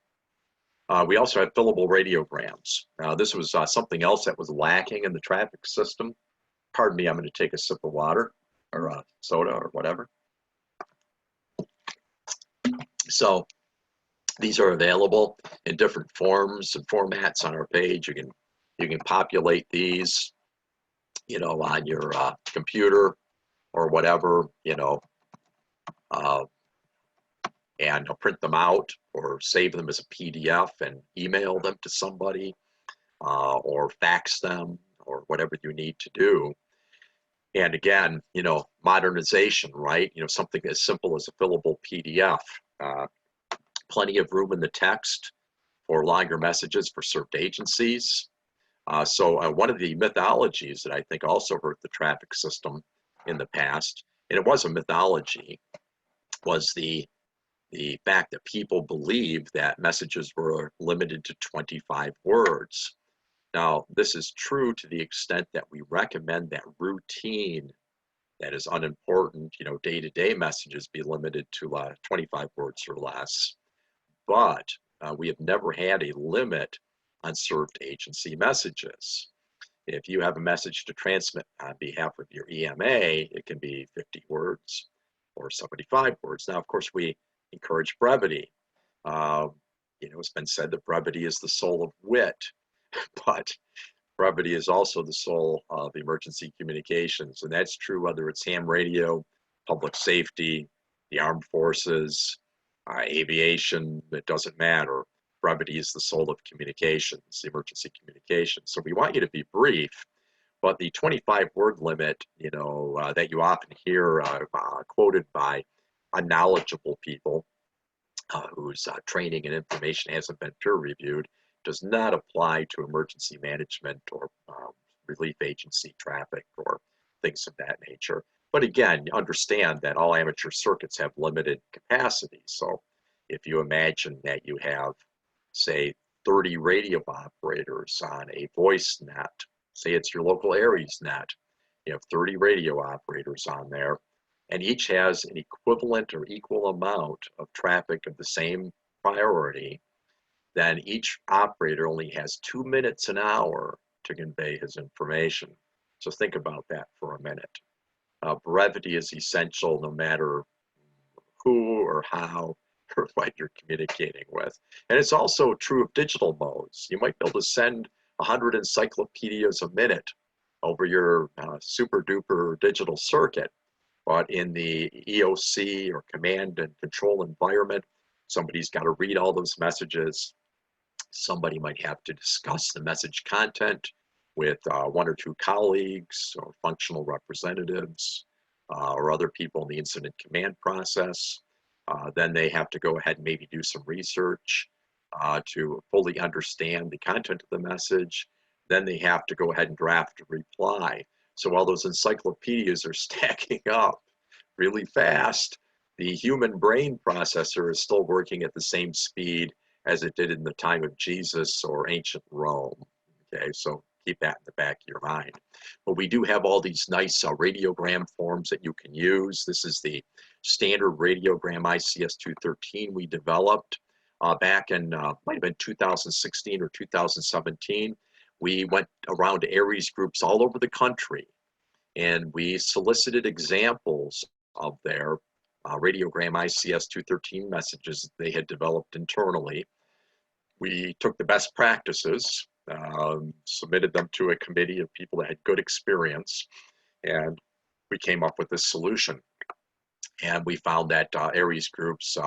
[SPEAKER 1] We also have fillable radiograms. This was something else that was lacking in the traffic system. Pardon me, I'm going to take a sip of water or soda or whatever. So these are available in different forms and formats on our page. You can populate these, on your computer or whatever, and print them out or save them as a PDF and email them to somebody or fax them or whatever you need to do. And again, modernization, right? Something as simple as a fillable PDF, uh, plenty of room in the text for longer messages for served agencies. So one of the mythologies that I think also hurt the traffic system in the past, and it was a mythology, was the fact that people believed that messages were limited to 25 words. Now, this is true to the extent that we recommend that routine that is unimportant, day-to-day messages be limited to 25 words or less. But we have never had a limit on served agency messages. If you have a message to transmit on behalf of your EMA, it can be 50 words or 75 words. Now, of course, we encourage brevity. Uh, it's been said that brevity is the soul of wit, but brevity is also the soul of emergency communications. And that's true whether it's ham radio, public safety, the armed forces, aviation, it doesn't matter. Brevity is the soul of communications, emergency communications. So we want you to be brief, but the 25-word limit, that you often hear quoted by unknowledgeable people whose training and information hasn't been peer reviewed, does not apply to emergency management or relief agency traffic or things of that nature. But again, understand that all amateur circuits have limited capacity. So if you imagine that you have, say, 30 radio operators on a voice net, say it's your local ARRI's net, you have 30 radio operators on there, and each has an equivalent or equal amount of traffic of the same priority, then each operator only has 2 minutes an hour to convey his information. So think about that for a minute. Brevity is essential no matter who or how or what you're communicating with. And it's also true of digital modes. You might be able to send 100 encyclopedias a minute over your super duper digital circuit. But in the EOC or command and control environment, somebody's got to read all those messages. Somebody might have to discuss the message content with one or two colleagues or functional representatives or other people in the incident command process. Then they have to go ahead and maybe do some research to fully understand the content of the message. Then they have to go ahead and draft a reply. So while those encyclopedias are stacking up really fast, the human brain processor is still working at the same speed as it did in the time of Jesus or ancient Rome. Okay, so keep that in the back of your mind. But we do have all these nice radiogram forms that you can use. This is the standard radiogram ICS 213 we developed back in, might have been 2016 or 2017. We went around to ARRI's groups all over the country, and we solicited examples of their radiogram ICS 213 messages they had developed internally. We took the best practices, submitted them to a committee of people that had good experience, and we came up with this solution. And we found that ARRI's groups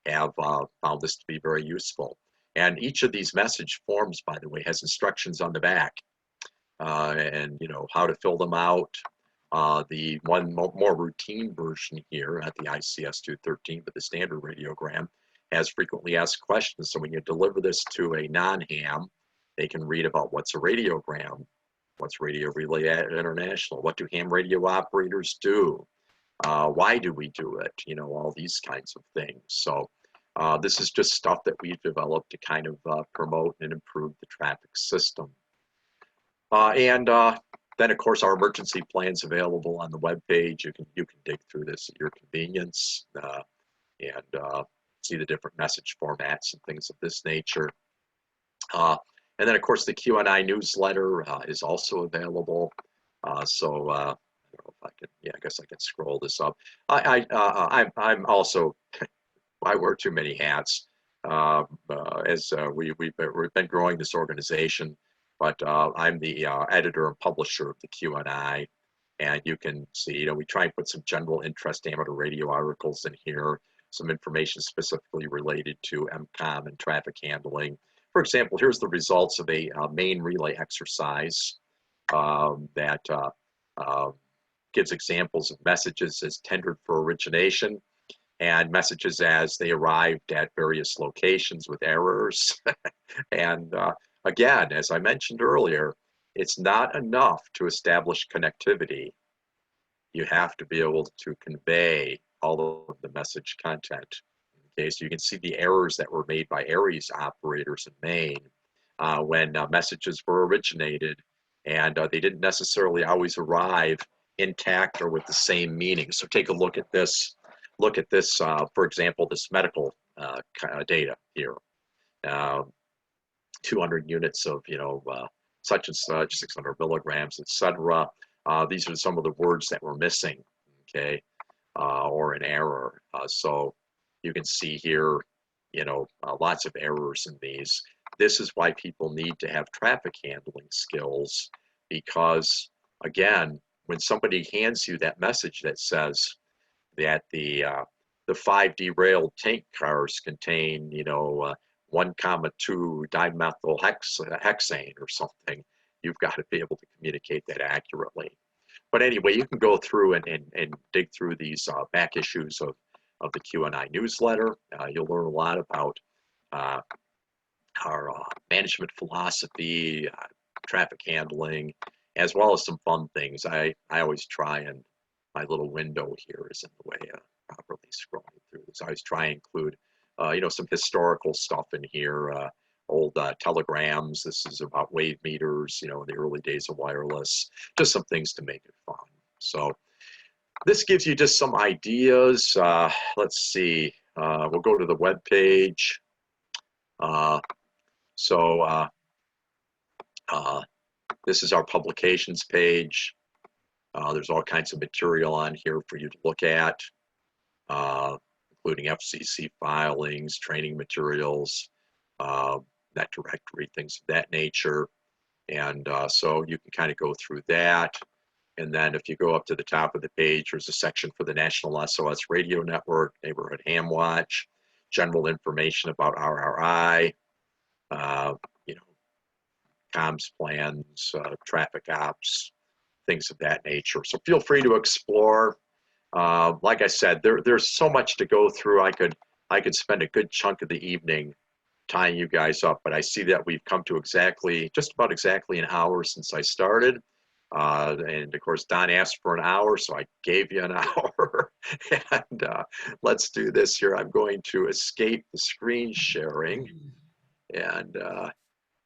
[SPEAKER 1] have found this to be very useful. And each of these message forms, by the way, has instructions on the back, and how to fill them out. The one more routine version here at the ICS 213, but the standard radiogram, has frequently asked questions. So when you deliver this to a non-ham, they can read about what's a radiogram, what's Radio Relay International, what do ham radio operators do, why do we do it, all these kinds of things. So this is just stuff that we've developed to kind of promote and improve the traffic system. Then, of course, our emergency plan's available on the webpage. You can dig through this at your convenience and see the different message formats and things of this nature. And then, of course, the Q&I newsletter is also available. I don't know if I can. Yeah, I guess I can scroll this up. I'm also I wear too many hats as we've been growing this organization. But I'm the editor and publisher of the Q&I, and you can see, we try and put some general interest amateur radio articles in here, some information specifically related to MCOM and traffic handling. For example, here's the results of a main relay exercise that gives examples of messages as tendered for origination and messages as they arrived at various locations with errors. And again, as I mentioned earlier, it's not enough to establish connectivity. You have to be able to convey all of the message content. Okay, so you can see the errors that were made by ARIES operators in Maine when messages were originated, and they didn't necessarily always arrive intact or with the same meaning. So take a look at this. Look at this, for example, this medical data here. 200 units of, such and such, 600 milligrams, etc. These are some of the words that were missing, okay, or an error. So you can see here, lots of errors in these. This is why people need to have traffic handling skills, because again, when somebody hands you that message that says that the 5 derailed tank cars contain, 1,2 dimethylhexane or something, you've got to be able to communicate that accurately. But anyway, you can go through and dig through these back issues of the QNI newsletter. You'll learn a lot about our management philosophy, traffic handling, as well as some fun things. I always try, and my little window here is in the way of properly scrolling through this. I always try and include, some historical stuff in here, old telegrams. This is about wave meters, in the early days of wireless, just some things to make it fun. So this gives you just some ideas. Let's see, we'll go to the web page. This is our publications page. There's all kinds of material on here for you to look at, including FCC filings, training materials, that directory, things of that nature. And so you can kind of go through that. And then if you go up to the top of the page, there's a section for the National SOS Radio Network, Neighborhood Ham Watch, general information about RRI, comms plans, traffic ops, things of that nature. So feel free to explore. Like I said, there's so much to go through. I could spend a good chunk of the evening tying you guys up, but I see that we've come to just about exactly an hour since I started. And of course, Don asked for an hour, so I gave you an hour. And let's do this here. I'm going to escape the screen sharing. And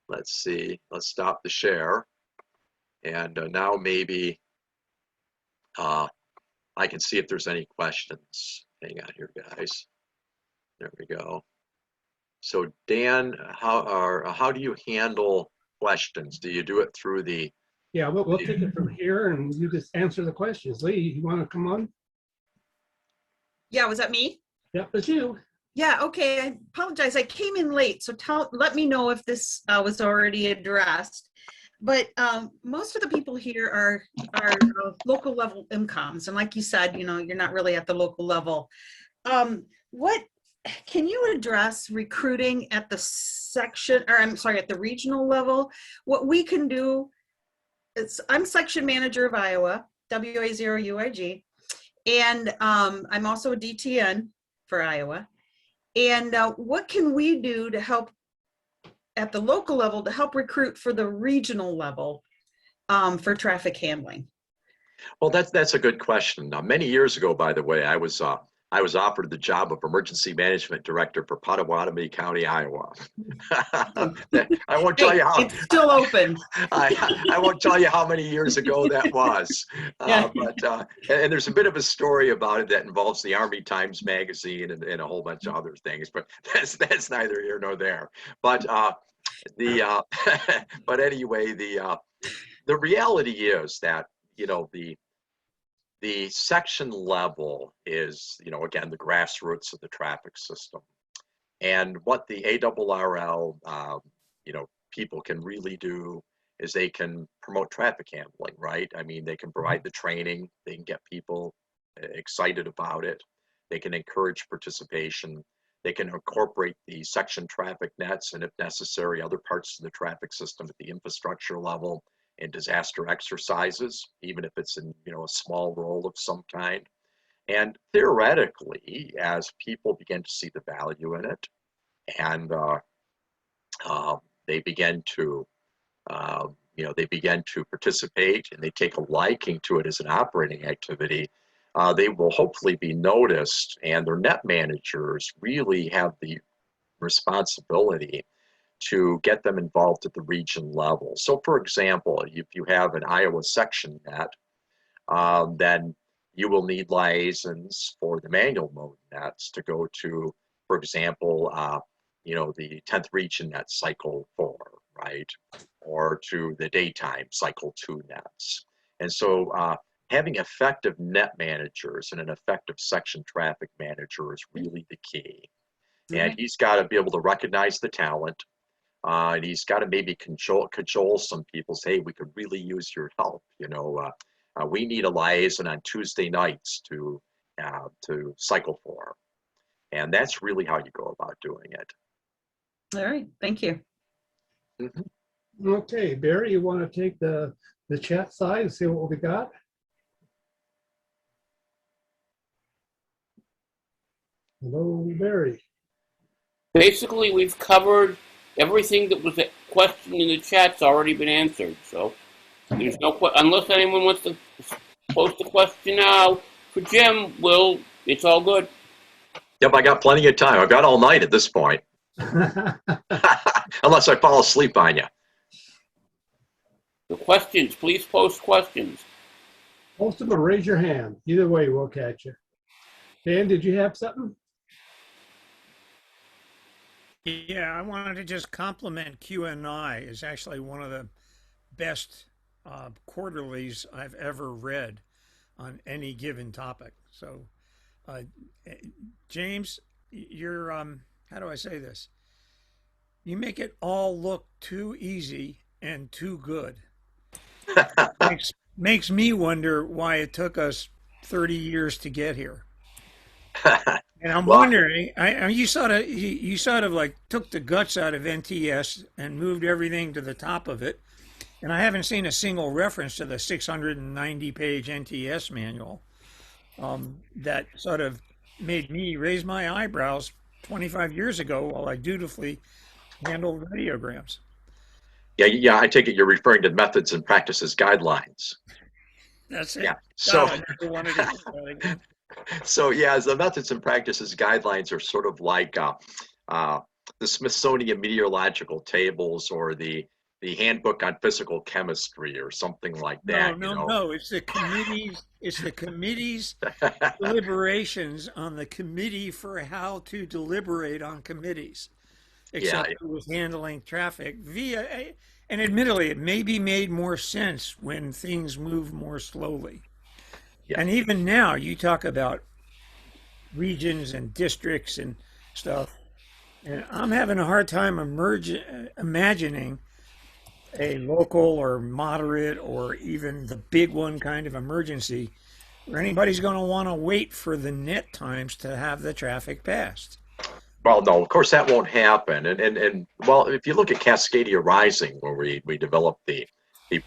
[SPEAKER 1] let's see, let's stop the share. And now maybe I can see if there's any questions. Hang on here, guys. There we go. So Dan, how do you handle questions? Do you do it through the?
[SPEAKER 2] Yeah, we'll take it from here and you just answer the questions. Lee, you want to come on?
[SPEAKER 3] Yeah, was that me?
[SPEAKER 2] Yep, it's you.
[SPEAKER 3] Yeah, okay, I apologize. I came in late, so let me know if this was already addressed. But most of the people here are local level MCOMs. And like you said, you're not really at the local level. What can you address recruiting at the at the regional level? What we can do is, I'm section manager of Iowa, WA0UIG, and I'm also a DTN for Iowa. And what can we do to help at the local level to help recruit for the regional level for traffic handling?
[SPEAKER 1] Well, that's a good question. Many years ago, by the way, I was offered the job of emergency management director for Pottawatomie County, Iowa. I won't tell you how.
[SPEAKER 3] It's still open.
[SPEAKER 1] I won't tell you how many years ago that was.
[SPEAKER 3] Yeah.
[SPEAKER 1] And there's a bit of a story about it that involves the Army Times magazine and a whole bunch of other things, but that's neither here nor there. But but anyway, the reality is that the section level is, again, the grassroots of the traffic system. And what the ARRL, people can really do is they can promote traffic handling, right? I mean, they can provide the training, they can get people excited about it, they can encourage participation, they can incorporate the section traffic nets, and if necessary, other parts of the traffic system at the infrastructure level in disaster exercises, even if it's in, you know, a small role of some kind. And theoretically, as people begin to see the value in it, and they begin to, you know, they begin to participate and they take a liking to it as an operating activity, they will hopefully be noticed, and their net managers really have the responsibility to get them involved at the region level. So, for example, if you have an Iowa section net, then you will need liaisons for the manual mode nets to go to, for example, you know, the 10th region net cycle 4, right? Or to the daytime cycle 2 nets. And so having effective net managers and an effective section traffic manager is really the key. And he's got to be able to recognize the talent. And he's got to maybe cajole some people, say, hey, we could really use your help. You know, we need a liaison on Tuesday nights to cycle 4. And that's really how you go about doing it.
[SPEAKER 3] All right, thank you.
[SPEAKER 1] Mm-hmm.
[SPEAKER 2] Okay, Barry, you want to take the chat side and see what we got? Hello, Barry.
[SPEAKER 4] Basically, we've covered everything that was a question in the chat's already been answered. So there's no unless anyone wants to post a question now for Jim. It's all good.
[SPEAKER 1] Yep, I got plenty of time. I've got all night at this point. Unless I fall asleep on you.
[SPEAKER 4] The questions, please post questions.
[SPEAKER 2] Post them or raise your hand. Either way, we'll catch you. Dan, did you have something?
[SPEAKER 5] Yeah, I wanted to just compliment QNI. Is actually one of the best quarterlies I've ever read on any given topic. So, James, you're how do I say this? You make it all look too easy and too good. makes me wonder why it took us 30 years to get here. And I'm wondering, you sort of like took the guts out of NTS and moved everything to the top of it, and I haven't seen a single reference to the 690-page NTS manual. That sort of made me raise my eyebrows 25 years ago while I dutifully handled radiograms.
[SPEAKER 1] Yeah, I take it you're referring to methods and practices guidelines.
[SPEAKER 5] That's it.
[SPEAKER 1] Yeah. So,
[SPEAKER 5] God, I never wanted to hear that again.
[SPEAKER 1] So yeah, the methods and practices guidelines are sort of like the Smithsonian meteorological tables or the handbook on physical chemistry or something like that.
[SPEAKER 5] No. It's the committees. It's the committee's deliberations on the committee for how to deliberate on committees. Except it was handling traffic via, and admittedly, it maybe made more sense when things move more slowly. Yeah. And even now, you talk about regions and districts and stuff, and I'm having a hard time imagining a local or moderate or even the big one kind of emergency where anybody's going to want to wait for the net times to have the traffic passed.
[SPEAKER 1] Well, no, of course that won't happen. And well, if you look at Cascadia Rising, where we developed the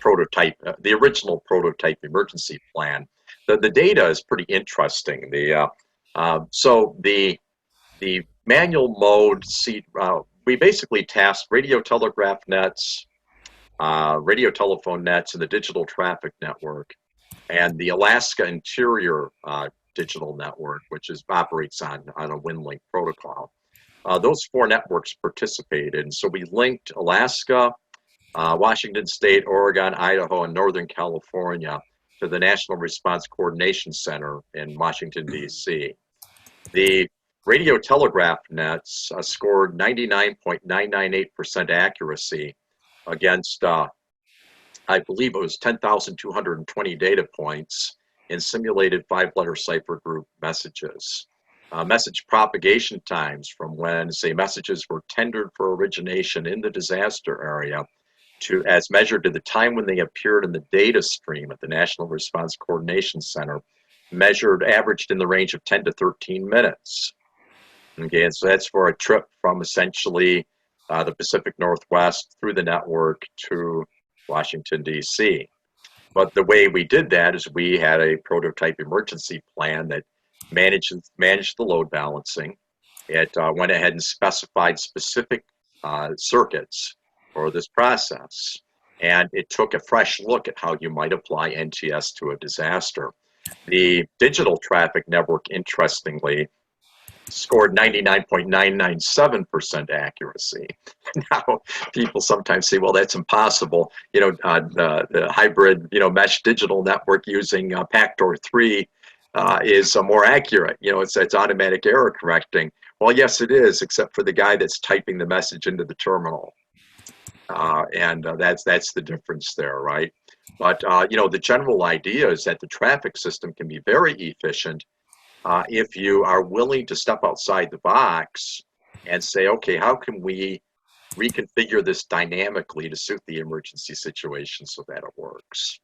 [SPEAKER 1] prototype, the original prototype emergency plan, the data is pretty interesting. So the manual mode, we basically tasked radio telegraph nets, radio telephone nets, and the digital traffic network, and the Alaska Interior digital network, which operates on a WinLink protocol. Those 4 networks participated, and so we linked Alaska, Washington State, Oregon, Idaho, and Northern California to the National Response Coordination Center in Washington, D.C. The radio telegraph nets scored 99.998% accuracy against, I believe it was 10,220 data points in simulated 5-letter cipher group messages. Message propagation times from when, say, messages were tendered for origination in the disaster area to as measured to the time when they appeared in the data stream at the National Response Coordination Center, averaged in the range of 10 to 13 minutes. Okay, and so that's for a trip from essentially the Pacific Northwest through the network to Washington, D.C. But the way we did that is we had a prototype emergency plan that managed the load balancing. It went ahead and specified specific circuits for this process. And it took a fresh look at how you might apply NTS to a disaster. The digital traffic network, interestingly, scored 99.997% accuracy. Now, people sometimes say, well, that's impossible. The hybrid, mesh digital network using Pactor 3 is more accurate. It's automatic error correcting. Well, yes, it is, except for the guy that's typing the message into the terminal. That's the difference there, right? But, the general idea is that the traffic system can be very efficient if you are willing to step outside the box and say, okay, how can we reconfigure this dynamically to suit the emergency situation so that it works?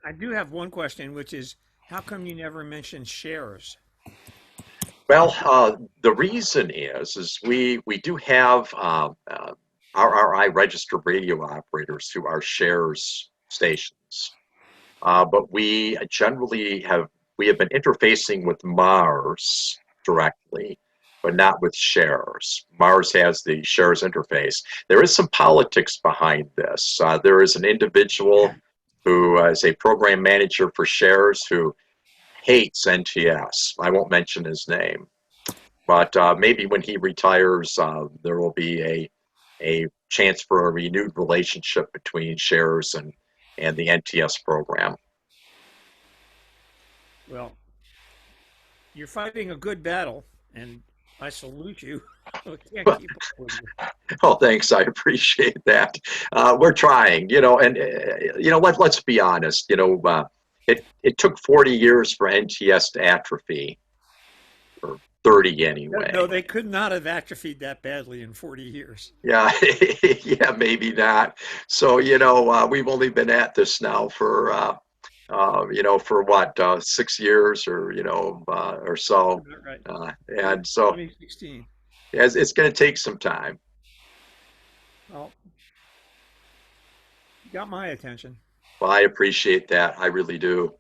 [SPEAKER 5] I do have one question, which is, how come you never mentioned shares?
[SPEAKER 1] Well, the reason is we do have RRI registered radio operators who are shares stations, but we have been interfacing with Mars directly, but not with shares. Mars has the shares interface. There is some politics behind this. There is an individual who is a program manager for shares who hates NTS. I won't mention his name, but maybe when he retires, there will be a chance for a renewed relationship between shares and the NTS program.
[SPEAKER 5] Well, you're fighting a good battle, and I salute you. I can't keep up with you.
[SPEAKER 1] Oh, thanks. I appreciate that. We're trying, and let's be honest. It took 40 years for NTS to atrophy, or 30 anyway.
[SPEAKER 5] No, they could not have atrophied that badly in 40 years.
[SPEAKER 1] Yeah, yeah, maybe not. So we've only been at this now for for what 6 years or or so,
[SPEAKER 5] Right.
[SPEAKER 1] and so
[SPEAKER 5] 2016.
[SPEAKER 1] it's going to take some time.
[SPEAKER 5] Well, you got my attention.
[SPEAKER 1] Well, I appreciate that. I really do.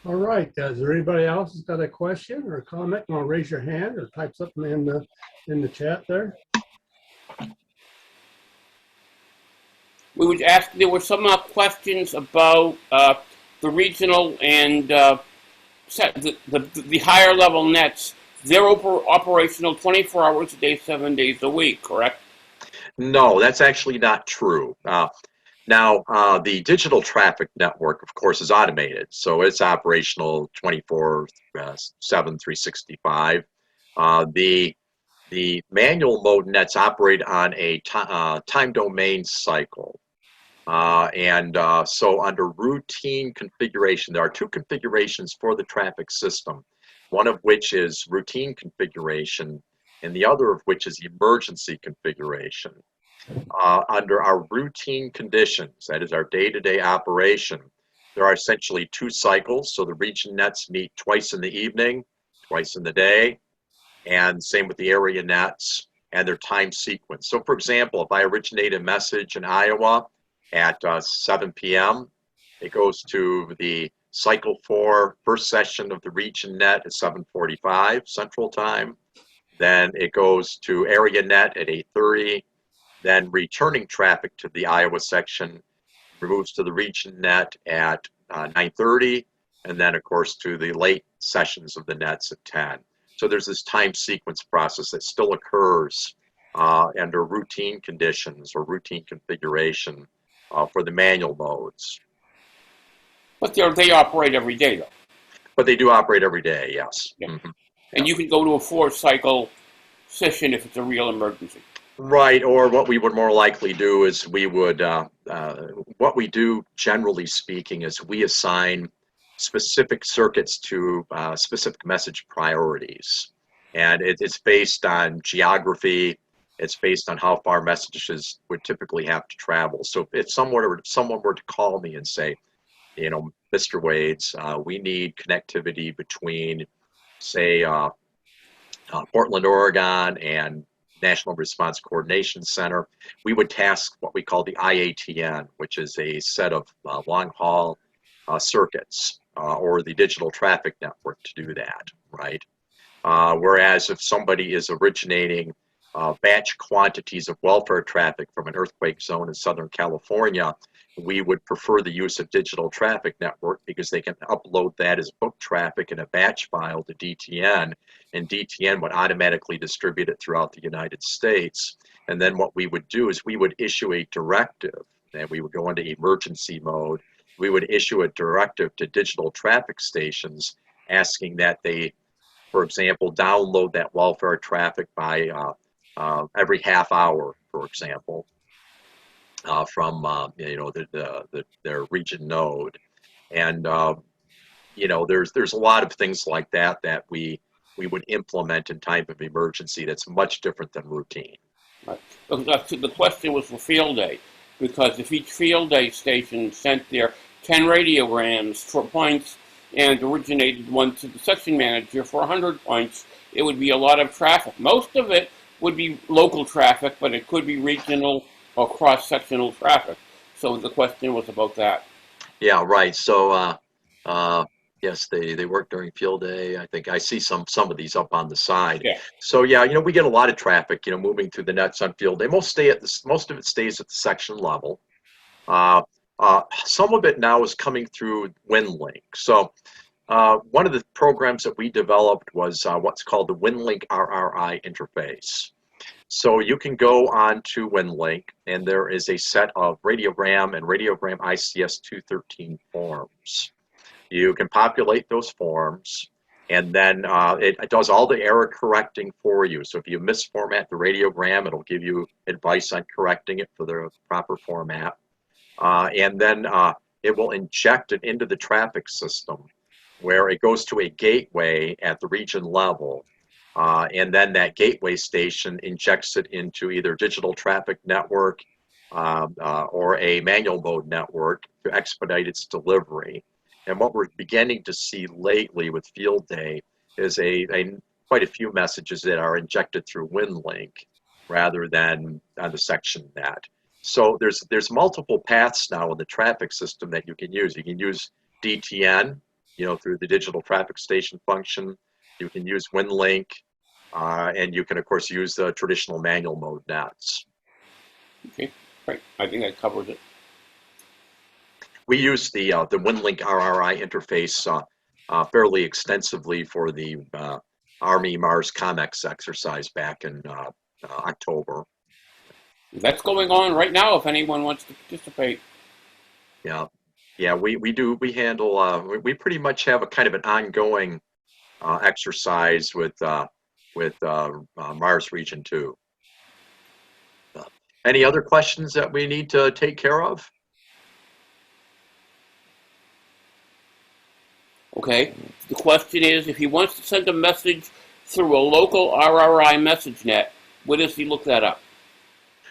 [SPEAKER 2] All right. Is there anybody else who's got a question or a comment? You want to raise your hand or type something in the chat there?
[SPEAKER 4] We would ask, there were some questions about the regional and the higher level nets. They're operational 24 hours a day, 7 days a week, correct?
[SPEAKER 1] No, that's actually not true. Now, the digital traffic network, of course, is automated, so it's operational 24/7, 365. The manual mode nets operate on a time domain cycle. So under routine configuration, there are two configurations for the traffic system, one of which is routine configuration, and the other of which is emergency configuration. Under our routine conditions, that is our day-to-day operation, there are essentially two cycles. So the region nets meet twice in the evening, twice in the day, and same with the area nets and their time sequence. So for example, if I originate a message in Iowa at 7 p.m., it goes to the cycle 4 first session of the region net at 7:45 Central Time. Then it goes to area net at 8:30. Then returning traffic to the Iowa section moves to the region net at 9:30, and then of course to the late sessions of the nets at 10. So there's this time sequence process that still occurs under routine conditions or routine configuration for the manual modes.
[SPEAKER 4] But they operate every day, though.
[SPEAKER 1] But they do operate every day, yes.
[SPEAKER 4] Yeah.
[SPEAKER 1] Mm-hmm.
[SPEAKER 4] And you can go to a 4-cycle session if it's a real emergency.
[SPEAKER 1] Right, or what we would more likely do is we would, what we do generally speaking is we assign specific circuits to specific message priorities. And it's based on geography, it's based on how far messages would typically have to travel. So if someone were to call me and say, Mr. Wades, we need connectivity between, say, Portland, Oregon and National Response Coordination Center, we would task what we call the IATN, which is a set of long-haul circuits or the digital traffic network to do that, right? Whereas if somebody is originating batch quantities of welfare traffic from an earthquake zone in Southern California, we would prefer the use of digital traffic network because they can upload that as book traffic in a batch file to DTN, and DTN would automatically distribute it throughout the United States. And then what we would do is we would issue a directive, and we would go into emergency mode. We would issue a directive to digital traffic stations asking that they, for example, download that welfare traffic by every half hour, for example, from their region node, and there's a lot of things like that that we would implement in time of emergency. That's much different than routine.
[SPEAKER 4] Right. The question was for field day, because if each field day station sent their 10 radiograms for points and originated one to the section manager for 100 points, it would be a lot of traffic. Most of it would be local traffic, but it could be regional or cross-sectional traffic. So the question was about that.
[SPEAKER 1] Yeah, right. So yes, they work during field day. I think I see some of these up on the side.
[SPEAKER 4] Yeah.
[SPEAKER 1] So yeah, we get a lot of traffic, moving through the nets on field day. Most of it stays at the section level. Some of it now is coming through WinLink. So one of the programs that we developed was what's called the WinLink RRI interface. So you can go on to WinLink, and there is a set of radiogram and radiogram ICS 213 forms. You can populate those forms, and then it does all the error correcting for you. So if you misformat the radiogram, it'll give you advice on correcting it for the proper format. And then it will inject it into the traffic system, where it goes to a gateway at the region level. And then that gateway station injects it into either digital traffic network or a manual mode network to expedite its delivery. And what we're beginning to see lately with field day is quite a few messages that are injected through WinLink rather than on the section net. So there's multiple paths now in the traffic system that you can use. You can use DTN, through the digital traffic station function. You can use WinLink, and you can of course use the traditional manual mode nets.
[SPEAKER 4] Okay, great. I think that covers it.
[SPEAKER 1] We use the WinLink RRI interface fairly extensively for the Army Mars COMEX exercise back in October.
[SPEAKER 4] That's going on right now if anyone wants to participate.
[SPEAKER 1] Yeah, we handle, we pretty much have a kind of an ongoing exercise with Mars Region 2. Any other questions that we need to take care of?
[SPEAKER 4] Okay, the question is, if he wants to send a message through a local RRI message net, where does he look that up?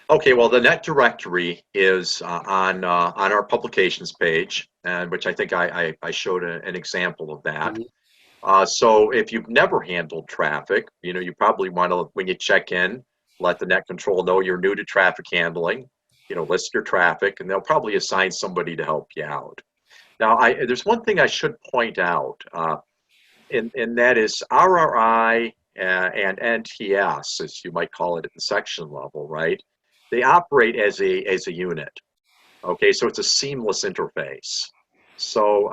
[SPEAKER 1] Okay, well, the net directory is on our publications page, and which I think I showed an example of that. Mm-hmm. So if you've never handled traffic, you probably want to, when you check in, let the net control know you're new to traffic handling. List your traffic, and they'll probably assign somebody to help you out. Now, there's one thing I should point out, and that is RRI and NTS, as you might call it at the section level, right? They operate as a unit. Okay, so it's a seamless interface. So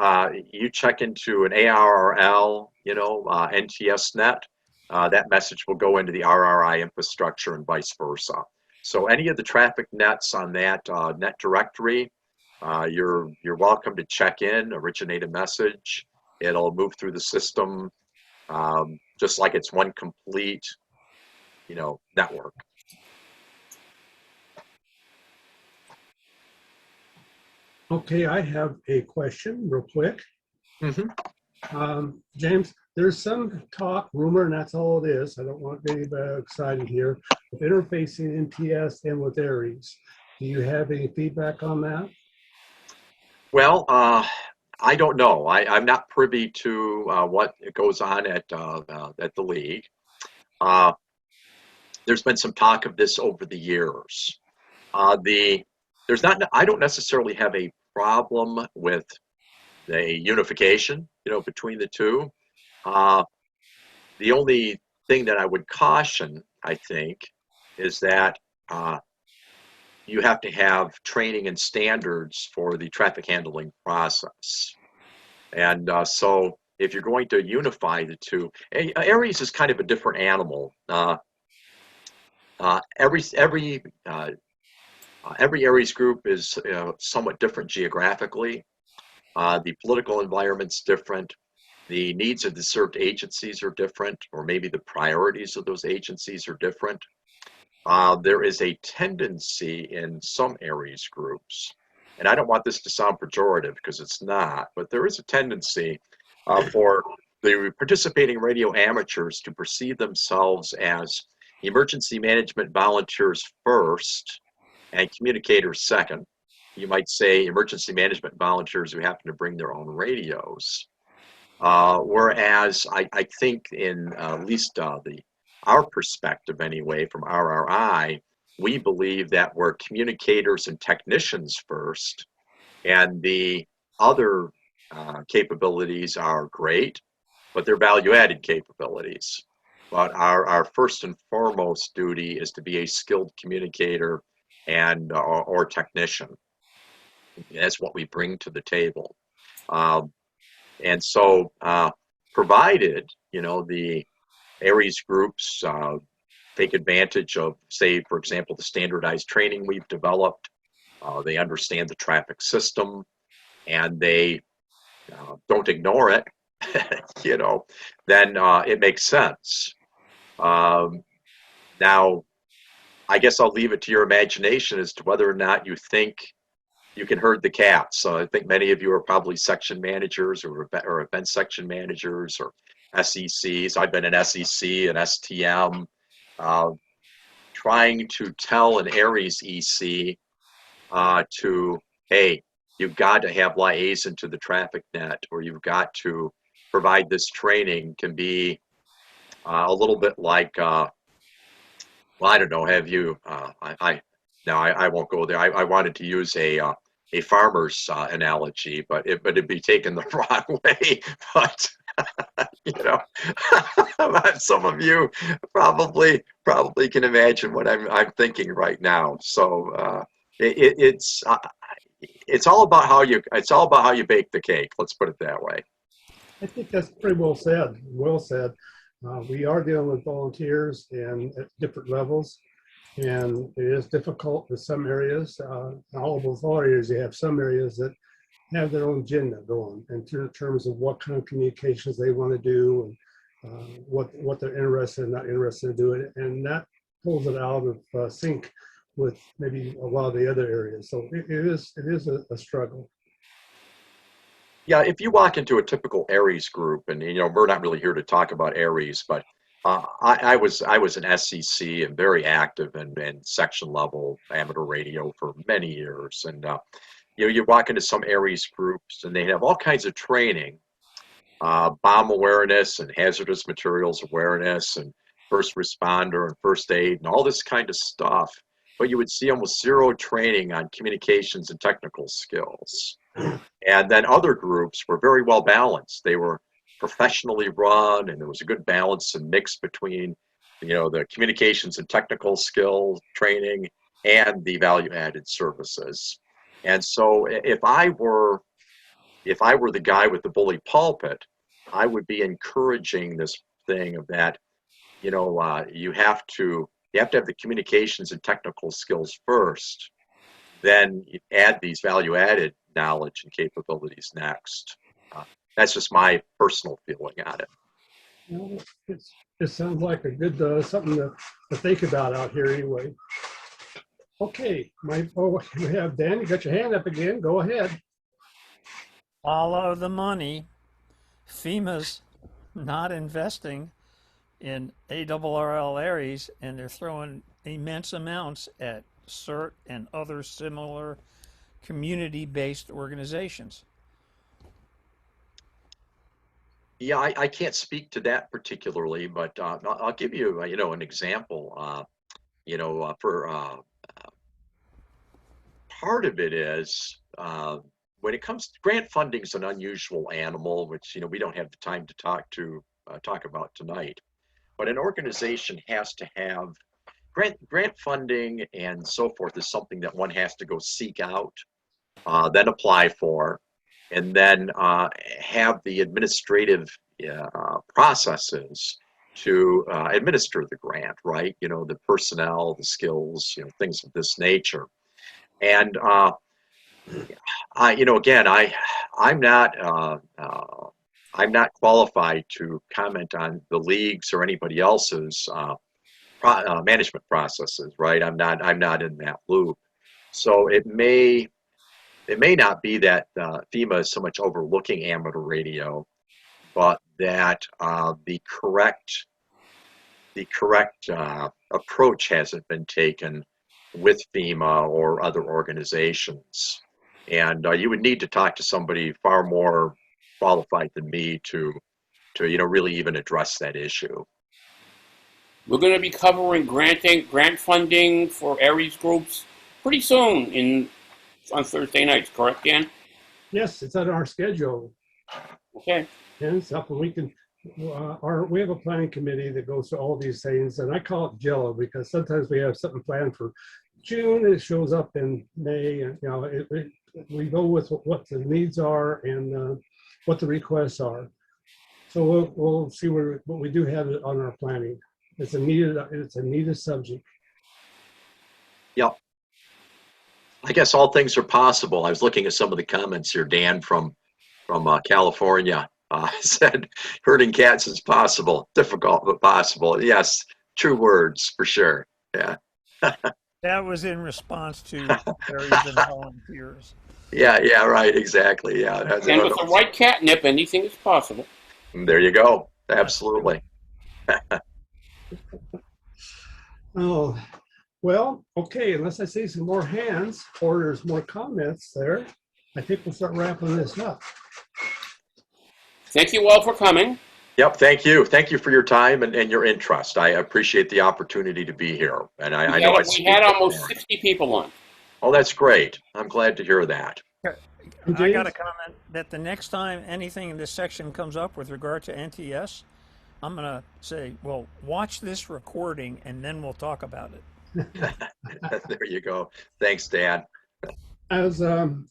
[SPEAKER 1] you check into an ARRL, NTS net, that message will go into the RRI infrastructure and vice versa. So any of the traffic nets on that net directory, you're welcome to check in, originate a message. It'll move through the system just like it's one complete, network.
[SPEAKER 2] Okay, I have a question real quick.
[SPEAKER 1] Mm-hmm.
[SPEAKER 2] James, there's some talk, rumor, and that's all it is. I don't want anybody excited here, of interfacing NTS and with Aries. Do you have any feedback on that?
[SPEAKER 1] Well, I don't know. I'm not privy to what goes on at the league. there's been some talk of this over the years. There's not, I don't necessarily have a problem with the unification, between the two. The only thing that I would caution, I think, is that you have to have training and standards for the traffic handling process. And so if you're going to unify the two, Aries is kind of a different animal. Every Aries group is somewhat different geographically. The political environment's different. The needs of the served agencies are different, or maybe the priorities of those agencies are different. There is a tendency in some Aries groups, and I don't want this to sound pejorative because it's not, but there is a tendency for the participating radio amateurs to perceive themselves as emergency management volunteers first and communicators second. You might say emergency management volunteers who happen to bring their own radios. Whereas I think in at least our perspective anyway from RRI, we believe that we're communicators and technicians first, and the other capabilities are great, but they're value-added capabilities. But our first and foremost duty is to be a skilled communicator and or technician. That's what we bring to the table. And so, provided, the Aries groups take advantage of, say, for example, the standardized training we've developed, they understand the traffic system, and they don't ignore it, then it makes sense. Now, I guess I'll leave it to your imagination as to whether or not you think you can herd the cats. So I think many of you are probably section managers or event section managers or SECs. I've been an SEC and STM, trying to tell an Aries EC hey, you've got to have liaison to the traffic net, or you've got to provide this training, can be a little bit like, well, I don't know, have you, I won't go there. I wanted to use a farmer's analogy, but it'd be taken the wrong way. But some of you probably can imagine what I'm thinking right now. So it's all about how you bake the cake. Let's put it that way.
[SPEAKER 2] I think that's pretty well said. Well said. We are dealing with volunteers and at different levels. And it is difficult in some areas. All of those areas, you have some areas that have their own agenda going in terms of what kind of communications they want to do and what they're interested and not interested in doing. And that pulls it out of sync with maybe a lot of the other areas. So it is a struggle.
[SPEAKER 1] Yeah, if you walk into a typical Aries group, and we're not really here to talk about Aries, but I was an SEC and very active in section level amateur radio for many years, and you walk into some Aries groups and they have all kinds of training, bomb awareness and hazardous materials awareness and first responder and first aid and all this kind of stuff, but you would see almost zero training on communications and technical skills. And then other groups were very well balanced. They were professionally run, and there was a good balance and mix between, the communications and technical skill training and the value-added services. And so, if I were the guy with the bully pulpit, I would be encouraging this thing of that. You have to have the communications and technical skills first, then you add these value-added knowledge and capabilities next. That's just my personal feeling on it.
[SPEAKER 2] Well, it sounds like a good something to think about out here anyway. Okay, we have Dan. You got your hand up again. Go ahead.
[SPEAKER 5] Follow the money. FEMA's not investing in ARRL Aries, and they're throwing immense amounts at CERT and other similar community-based organizations.
[SPEAKER 1] Yeah, I can't speak to that particularly, but I'll give you, an example. for part of it is when it comes to grant funding is an unusual animal, which we don't have the time to talk about tonight. But an organization has to have grant funding and so forth is something that one has to go seek out, then apply for, and then have the administrative processes to administer the grant, right? The personnel, the skills, things of this nature. And again, I'm not qualified to comment on the leagues or anybody else's management processes, right? I'm not in that loop. So it may not be that FEMA is so much overlooking amateur radio, but that the correct approach hasn't been taken with FEMA or other organizations. And you would need to talk to somebody far more qualified than me to really even address that issue.
[SPEAKER 4] We're going to be covering grant funding for Aries groups pretty soon on Thursday nights, correct, Dan?
[SPEAKER 2] Yes, it's on our schedule.
[SPEAKER 4] Okay.
[SPEAKER 2] And it's up, and we can. We have a planning committee that goes through all these things, and I call it Jello because sometimes we have something planned for June, and it shows up in May, and we go with what the needs are and what the requests are. So we'll see what we do have on our planning. It's a needed subject.
[SPEAKER 1] Yep. I guess all things are possible. I was looking at some of the comments here. Dan from California said, herding cats is possible. Difficult, but possible. Yes, true words for sure. Yeah.
[SPEAKER 5] That was in response to Aries and volunteers.
[SPEAKER 1] Yeah, right, exactly. Yeah.
[SPEAKER 4] And with the right catnip, anything is possible.
[SPEAKER 1] There you go. Absolutely.
[SPEAKER 2] Oh, well, okay, unless I see some more hands or there's more comments there, I think we'll start wrapping this up.
[SPEAKER 4] Thank you all for coming.
[SPEAKER 1] Yep, thank you. Thank you for your time and your interest. I appreciate the opportunity to be here. And I know
[SPEAKER 4] we had almost 60 people on.
[SPEAKER 1] Oh, that's great. I'm glad to hear that.
[SPEAKER 5] I got a comment that the next time anything in this section comes up with regard to NTS, I'm going to say, well, watch this recording and then we'll talk about it.
[SPEAKER 1] There you go. Thanks, Dan.
[SPEAKER 2] As you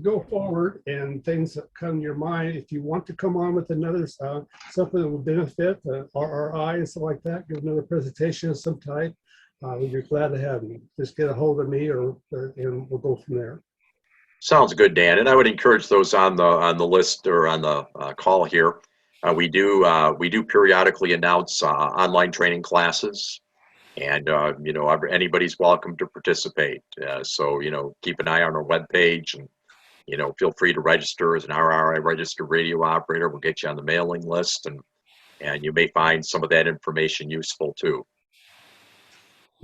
[SPEAKER 2] go forward and things that come to your mind, if you want to come on with another something that will benefit RRI and stuff like that, give another presentation of some type, we'd be glad to have you. Just get a hold of me and we'll go from there.
[SPEAKER 1] Sounds good, Dan. And I would encourage those on the list or on the call here. We do periodically announce online training classes, and anybody's welcome to participate. So keep an eye on our webpage, and feel free to register as an RRI registered radio operator. We'll get you on the mailing list, and you may find some of that information useful too.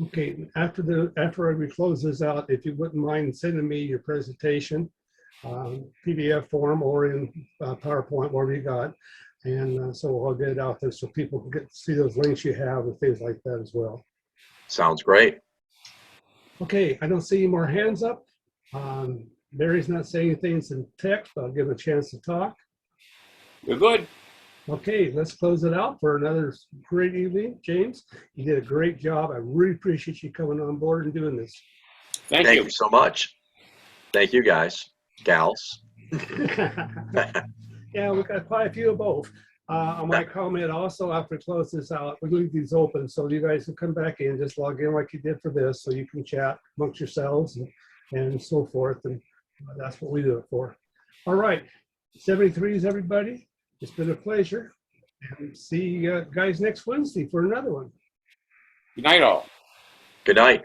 [SPEAKER 2] Okay, after we close this out, if you wouldn't mind sending me your presentation, PDF form or in PowerPoint, whatever you got, and so I'll get it out there so people can get to see those links you have and things like that as well.
[SPEAKER 1] Sounds great.
[SPEAKER 2] Okay, I don't see any more hands up. Barry's not saying anything in text, but I'll give him a chance to talk.
[SPEAKER 4] You're good.
[SPEAKER 2] Okay, let's close it out for another great evening. James, you did a great job. I really appreciate you coming on board and doing this.
[SPEAKER 4] Thank
[SPEAKER 1] you so much. Thank you, guys, gals.
[SPEAKER 2] Yeah, we've got quite a few of both. On my comment also, after we close this out, we leave these open so you guys can come back in, just log in like you did for this, so you can chat amongst yourselves and so forth. And that's what we do it for. All right, 73s, everybody. It's been a pleasure. And see you guys next Wednesday for another one.
[SPEAKER 4] Good night, all.
[SPEAKER 1] Good night.